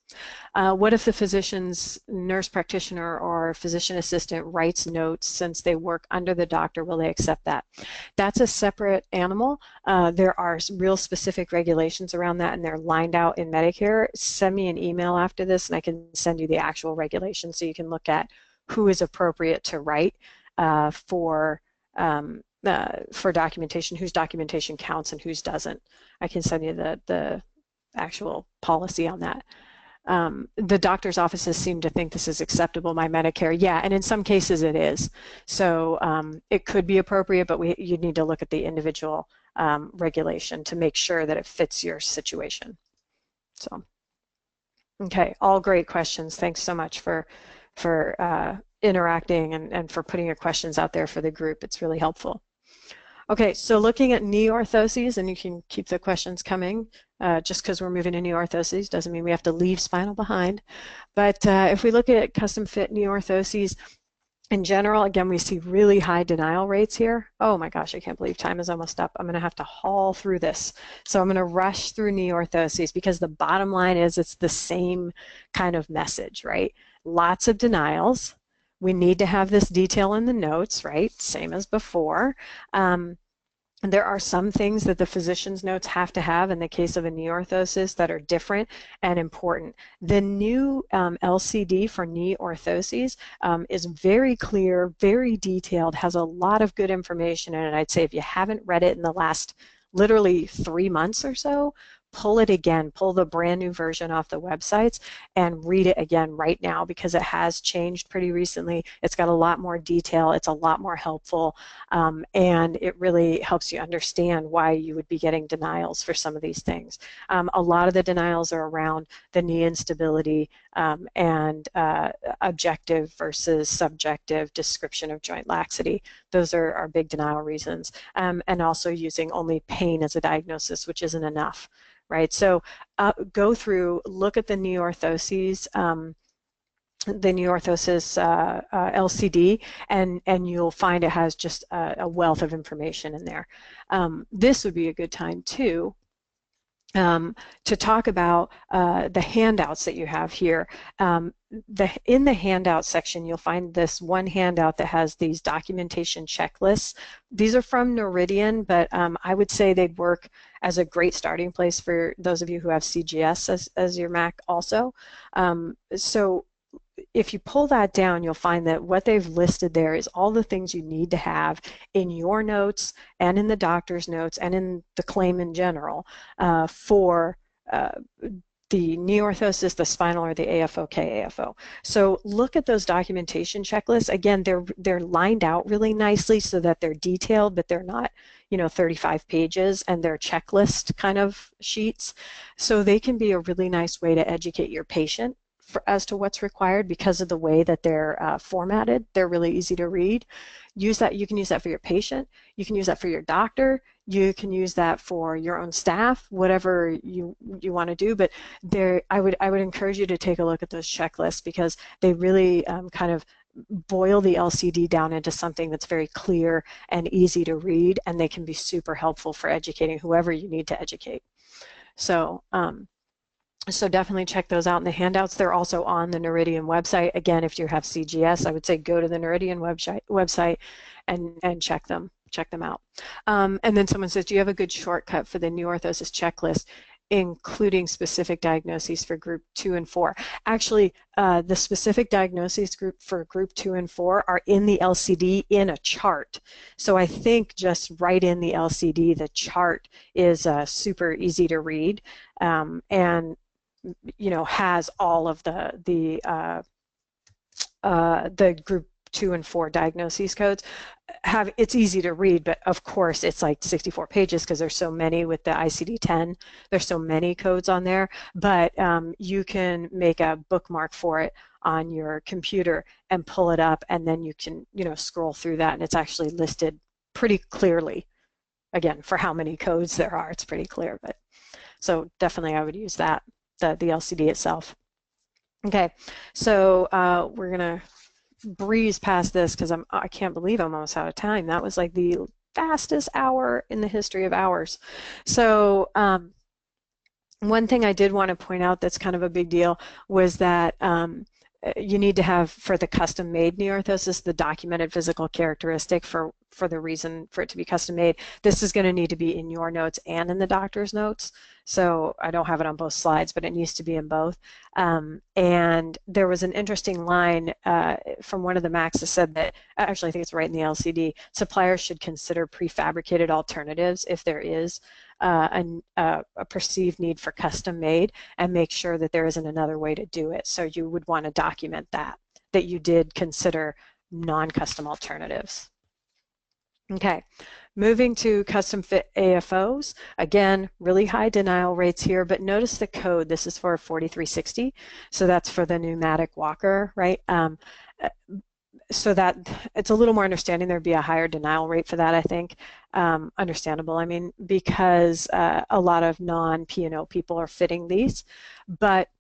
Speaker 1: What if the physician's nurse practitioner or physician assistant writes notes since they work under the doctor? Will they accept that? That's a separate animal. There are real specific regulations around that, and they're lined out in Medicare. Send me an email after this, and I can send you the actual regulations so you can look at who is appropriate to write for documentation, whose documentation counts and whose doesn't. I can send you the actual policy on that. The doctor's offices seem to think this is acceptable by Medicare. Yeah, and in some cases it is. So it could be appropriate, but you need to look at the individual regulation to make sure that it fits your situation. So, okay, all great questions. Thanks so much for interacting and for putting your questions out there for the group. It's really helpful. Okay, so looking at knee orthoses, and you can keep the questions coming. Just because we're moving to knee orthoses doesn't mean we have to leave spinal behind. But if we look at custom fit knee orthoses, in general, again, we see really high denial rates here. Oh my gosh, I can't believe time is almost up. I'm going to have to haul through this. So I'm going to rush through knee orthoses because the bottom line is it's the same kind of message, right? Lots of denials. We need to have this detail in the notes, right? Same as before. And there are some things that the physician's notes have to have in the case of a knee orthosis that are different and important. The new LCD for knee orthoses is very clear, very detailed, has a lot of good information in it. I'd say if you haven't read it in the last literally 3 months or so, pull it again, pull the brand new version off the websites and read it again right now because it has changed pretty recently. It's got a lot more detail, it's a lot more helpful, and it really helps you understand why you would be getting denials for some of these things. A lot of the denials are around the knee instability and objective versus subjective description of joint laxity. Those are our big denial reasons, and also using only pain as a diagnosis, which isn't enough. Right, so go through, look at the knee orthoses, LCD, and you'll find it has just a wealth of information in there. This would be a good time too to talk about the handouts that you have here. In the handout section, you'll find this one handout that has these documentation checklists. These are from Noridian, but I would say they'd work as a great starting place for those of you who have CGS as your Mac also. So if you pull that down, you'll find that what they've listed there is all the things you need to have in your notes and in the doctor's notes and in the claim in general for the knee orthosis, the spinal, or the AFO. So look at those documentation checklists. Again, they're lined out really nicely so that they're detailed, but they're not, 35 pages, and they're checklist kind of sheets. So they can be a really nice way to educate your patient as to what's required because of the way that they're formatted. They're really easy to read. You can use that for your patient. You can use that for your doctor. You can use that for your own staff, whatever you want to do. But I would encourage you to take a look at those checklists because they really kind of boil the LCD down into something that's very clear and easy to read, and they can be super helpful for educating whoever you need to educate. So definitely check those out in the handouts. They're also on the Noridian website. Again, if you have CGS, I would say go to the Noridian website and check them out. And then someone says, do you have a good shortcut for the new orthosis checklist, including specific diagnoses for group 2 and 4? Actually, the specific diagnoses group for group 2 and 4 are in the LCD in a chart. So I think just right in the LCD, the chart is super easy to read, and has all of the group 2 and 4 diagnoses codes. It's easy to read, but of course it's like 64 pages because there's so many with the ICD-10. There's so many codes on there, but you can make a bookmark for it on your computer and pull it up, and then you can scroll through that, and it's actually listed pretty clearly. Again, for how many codes there are, it's pretty clear. But so definitely I would use that. The LCD itself. Okay, so we're gonna breeze past this because I can't believe I'm almost out of time. That was like the fastest hour in the history of hours. So one thing I did want to point out that's kind of a big deal was that you need to have, for the custom-made knee orthosis, the documented physical characteristic for the reason for it to be custom-made. This is going to need to be in your notes and in the doctor's notes. So I don't have it on both slides, but it needs to be in both. And there was an interesting line from one of the Macs that said that, actually I think it's right in the LCD, suppliers should consider prefabricated alternatives if there is a perceived need for custom made, and make sure that there isn't another way to do it. So you would want to document that you did consider non-custom alternatives. Okay, moving to custom fit AFOs. Again, really high denial rates here, but notice the code. This is for 4360, so that's for the pneumatic walker, right? So that it's a little more understanding. There'd be a higher denial rate for that, I think. Understandable, I mean, because a lot of non-P&O people are fitting these. But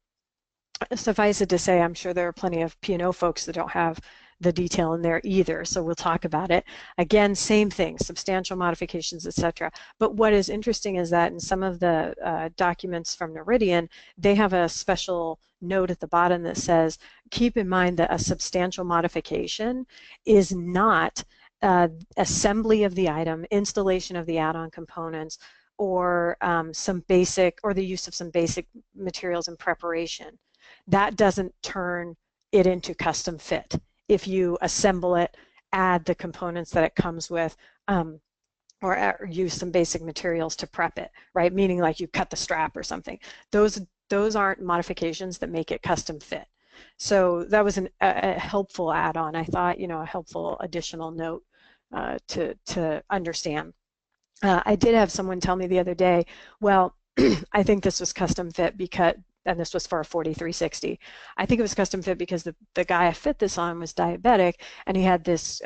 Speaker 1: suffice it to say, I'm sure there are plenty of P&O folks that don't have the detail in there either, so we'll talk about it. Again, same thing, substantial modifications, etc. But what is interesting is that in some of the documents from Noridian, they have a special note at the bottom that says, keep in mind that a substantial modification is not assembly of the item, installation of the add-on components, or the use of some basic materials in preparation. That doesn't turn it into custom fit. If you assemble it, add the components that it comes with, or use some basic materials to prep it, right? Meaning like you cut the strap or something. Those aren't modifications that make it custom fit. So that was a helpful add-on, I thought, a helpful additional note to understand. I did have someone tell me the other day, well, I think this was custom fit because, and this was for a 4360. I think it was custom fit because the guy I fit this on was diabetic, and he had this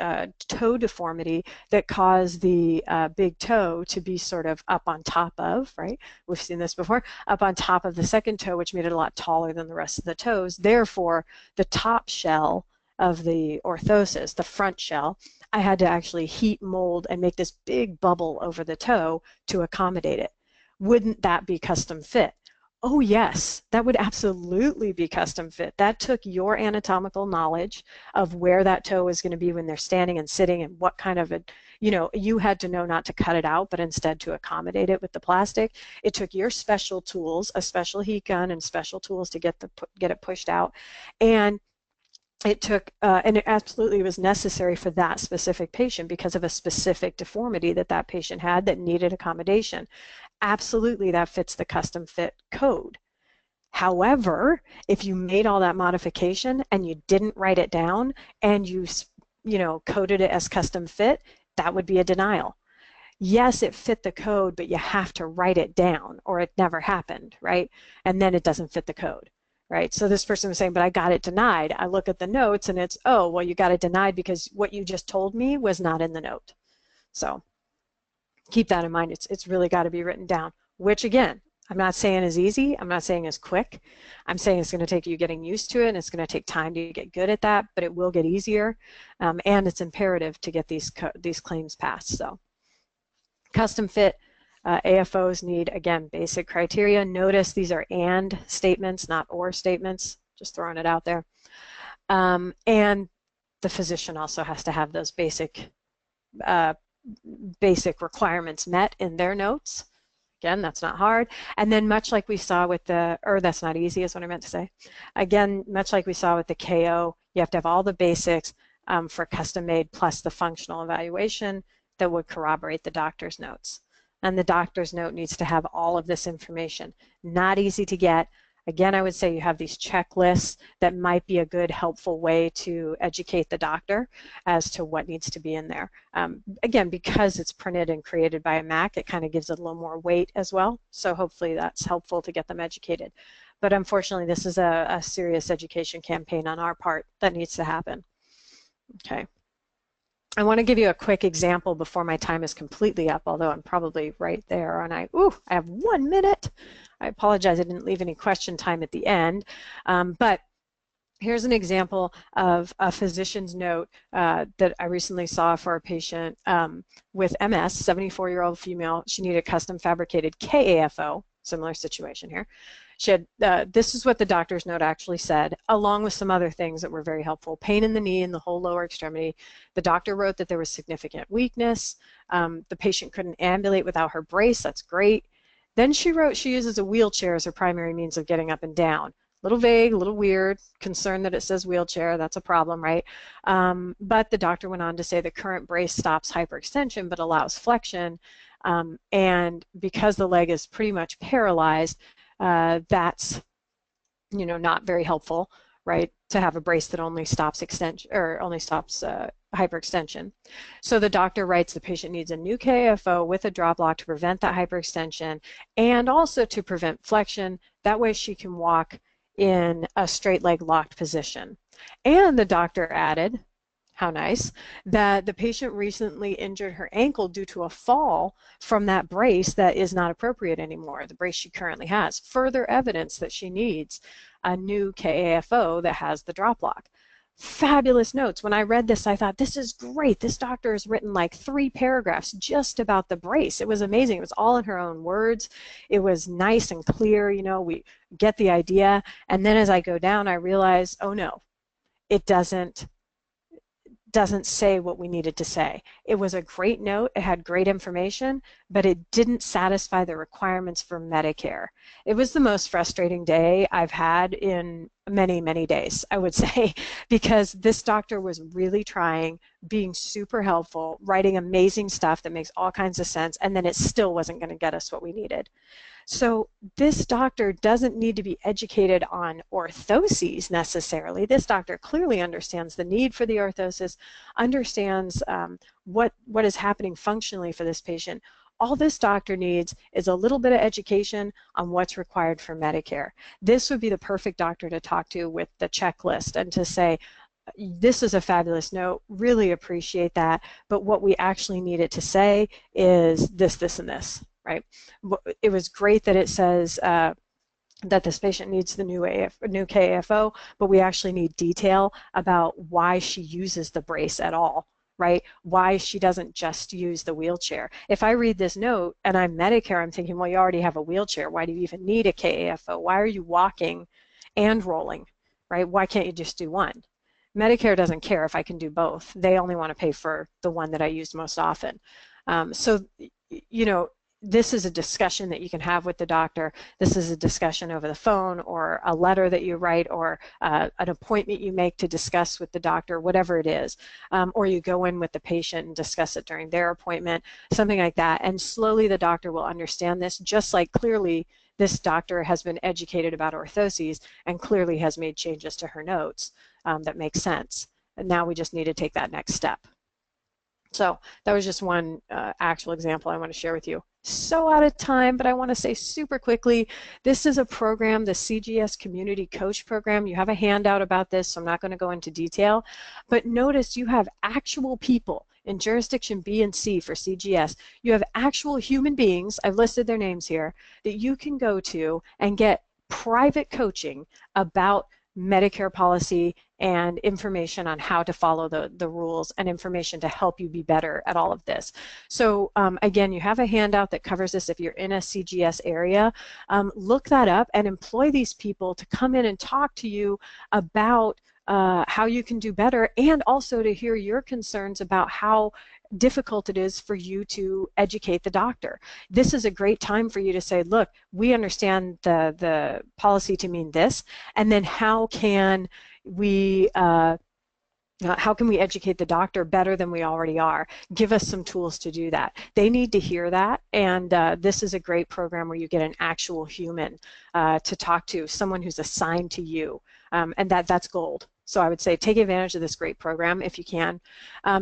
Speaker 1: toe deformity that caused the big toe to be sort of up on top of, right? We've seen this before, up on top of the second toe, which made it a lot taller than the rest of the toes. Therefore, the top shell of the orthosis, the front shell, I had to actually heat mold and make this big bubble over the toe to accommodate it. Wouldn't that be custom fit? Oh yes, that would absolutely be custom fit. That took your anatomical knowledge of where that toe is going to be when they're standing and sitting and what kind of a, you had to know not to cut it out, but instead to accommodate it with the plastic. It took your special tools, a special heat gun and special tools to get it pushed out. And it took, and it absolutely was necessary for that specific patient because of a specific deformity that patient had that needed accommodation. Absolutely, that fits the custom fit code. However, if you made all that modification and you didn't write it down and you coded it as custom fit, that would be a denial. Yes, it fit the code, but you have to write it down or it never happened, right? And then it doesn't fit the code. Right? So this person was saying, but I got it denied. I look at the notes and it's, oh, well, you got it denied because what you just told me was not in the note. So keep that in mind. It's really got to be written down, which again, I'm not saying is easy. I'm not saying is quick. I'm saying it's going to take you getting used to it and it's going to take time to get good at that, but it will get easier. And it's imperative to get these claims passed. So custom fit. AFOs need, again, basic criteria. Notice these are and statements, not or statements, just throwing it out there. And the physician also has to have those basic requirements met in their notes. Again, that's not hard. And then much like we saw with that's not easy is what I meant to say. Again, much like we saw with the KO, you have to have all the basics for custom made plus the functional evaluation that would corroborate the doctor's notes. And the doctor's note needs to have all of this information. Not easy to get. Again, I would say you have these checklists that might be a good, helpful way to educate the doctor as to what needs to be in there. Again, because it's printed and created by a Mac, it kind of gives it a little more weight as well. So hopefully that's helpful to get them educated. But unfortunately, this is a serious education campaign on our part that needs to happen. Okay. I want to give you a quick example before my time is completely up, although I'm probably right there. And I have 1 minute. I apologize, I didn't leave any question time at the end. But here's an example of a physician's note that I recently saw for a patient with MS, 74-year-old female. She needed a custom fabricated KAFO, similar situation here. She had, this is what the doctor's note actually said, along with some other things that were very helpful. Pain in the knee and the whole lower extremity. The doctor wrote that there was significant weakness. The patient couldn't ambulate without her brace. That's great. Then she wrote she uses a wheelchair as her primary means of getting up and down. A little vague, a little weird, concerned that it says wheelchair. That's a problem, right? But the doctor went on to say the current brace stops hyperextension but allows flexion. And because the leg is pretty much paralyzed, that's not very helpful, right, to have a brace that only stops extension or only stops hyperextension. So the doctor writes the patient needs a new KFO with a drop lock to prevent that hyperextension and also to prevent flexion. That way she can walk in a straight leg locked position. And the doctor added, how nice, that the patient recently injured her ankle due to a fall from that brace that is not appropriate anymore, the brace she currently has. Further evidence that she needs a new KAFO that has the drop lock. Fabulous notes. When I read this, I thought, this is great. This doctor has written like 3 paragraphs just about the brace. It was amazing. It was all in her own words. It was nice and clear. We get the idea. And then as I go down, I realize, oh no, it doesn't say what we needed to say. It was a great note, it had great information, but it didn't satisfy the requirements for Medicare. It was the most frustrating day I've had in many, many days, I would say, because this doctor was really trying, being super helpful, writing amazing stuff that makes all kinds of sense, and then it still wasn't going to get us what we needed. So this doctor doesn't need to be educated on orthoses necessarily. This doctor clearly understands the need for the orthosis, understands what is happening functionally for this patient. All this doctor needs is a little bit of education on what's required for Medicare. This would be the perfect doctor to talk to with the checklist and to say, this is a fabulous note, really appreciate that, but what we actually need it to say is this, this, and this. Right? It was great that it says that this patient needs the new KAFO, but we actually need detail about why she uses the brace at all. right? Why she doesn't just use the wheelchair. If I read this note and I'm Medicare, I'm thinking, well, you already have a wheelchair. Why do you even need a KAFO? Why are you walking and rolling, right? Why can't you just do one? Medicare doesn't care if I can do both. They only want to pay for the one that I use most often. So, you know, this is a discussion that you can have with the doctor. This is a discussion over the phone or a letter that you write or an appointment you make to discuss with the doctor, whatever it is. Or you go in with the patient and discuss it during their appointment, something like that. And slowly the doctor will understand this, just like clearly this doctor has been educated about orthoses and clearly has made changes to her notes that make sense. And now we just need to take that next step. So that was just one actual example I want to share with you. So out of time, but I want to say super quickly, this is a program, the CGS Community Coach Program. You have a handout about this, so I'm not going to go into detail. But notice you have actual people in jurisdiction B and C for CGS. You have actual human beings, I've listed their names here, that you can go to and get private coaching about Medicare policy and information on how to follow the rules and information to help you be better at all of this. So again, you have a handout that covers this if you're in a CGS area. Look that up and employ these people to come in and talk to you about how you can do better, and also to hear your concerns about how difficult it is for you to educate the doctor. This is a great time for you to say, look, we understand the policy to mean this, and then how can we educate the doctor better than we already are? Give us some tools to do that. They need to hear that, and this is a great program where you get an actual human to talk to, someone who's assigned to you, and that's gold. So I would say take advantage of this great program if you can.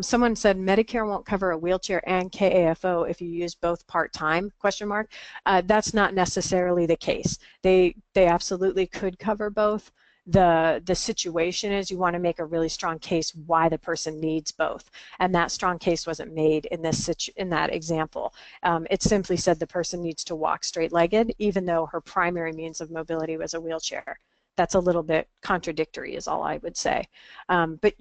Speaker 1: Someone said Medicare won't cover a wheelchair and KAFO if you use both part-time, ? That's not necessarily the case. They absolutely could cover both. The situation is you want to make a really strong case why the person needs both, and that strong case wasn't made in that example. It simply said the person needs to walk straight-legged even though her primary means of mobility was a wheelchair. That's a little bit contradictory is all I would say. But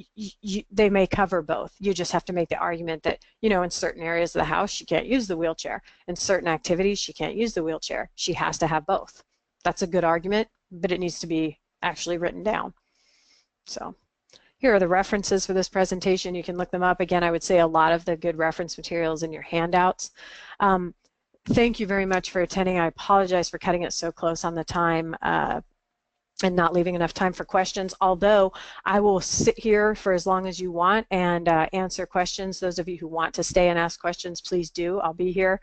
Speaker 1: they may cover both. You just have to make the argument that, in certain areas of the house she can't use the wheelchair. In certain activities she can't use the wheelchair. She has to have both. That's a good argument, but it needs to be actually written down. So here are the references for this presentation. You can look them up. Again, I would say a lot of the good reference materials in your handouts. Thank you very much for attending. I apologize for cutting it so close on the time and not leaving enough time for questions, although I will sit here for as long as you want and answer questions. Those of you who want to stay and ask questions, please do. I'll be here.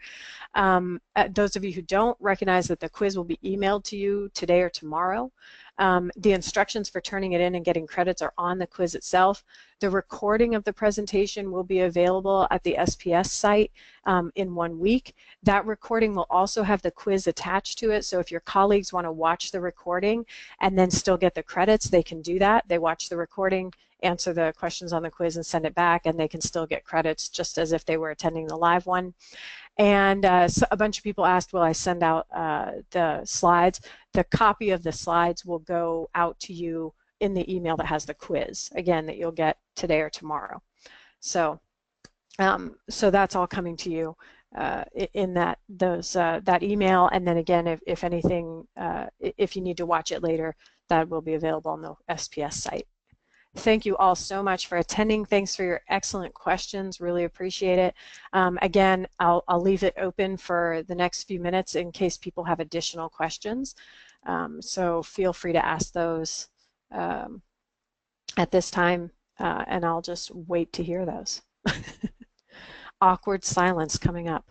Speaker 1: Those of you who don't, recognize that the quiz will be emailed to you today or tomorrow. The instructions for turning it in and getting credits are on the quiz itself. The recording of the presentation will be available at the SPS site in 1 week. That recording will also have the quiz attached to it, so if your colleagues want to watch the recording and then still get the credits, they can do that. They watch the recording, answer the questions on the quiz, and send it back, and they can still get credits just as if they were attending the live one. And so a bunch of people asked, will I send out the slides? The copy of the slides will go out to you in the email that has the quiz, again, that you'll get today or tomorrow. So, so that's all coming to you in that email. And then again, if anything, if you need to watch it later, that will be available on the SPS site. Thank you all so much for attending. Thanks for your excellent questions. Really appreciate it. Again, I'll leave it open for the next few minutes in case people have additional questions. So feel free to ask those at this time, and I'll just wait to hear those. Awkward silence coming up.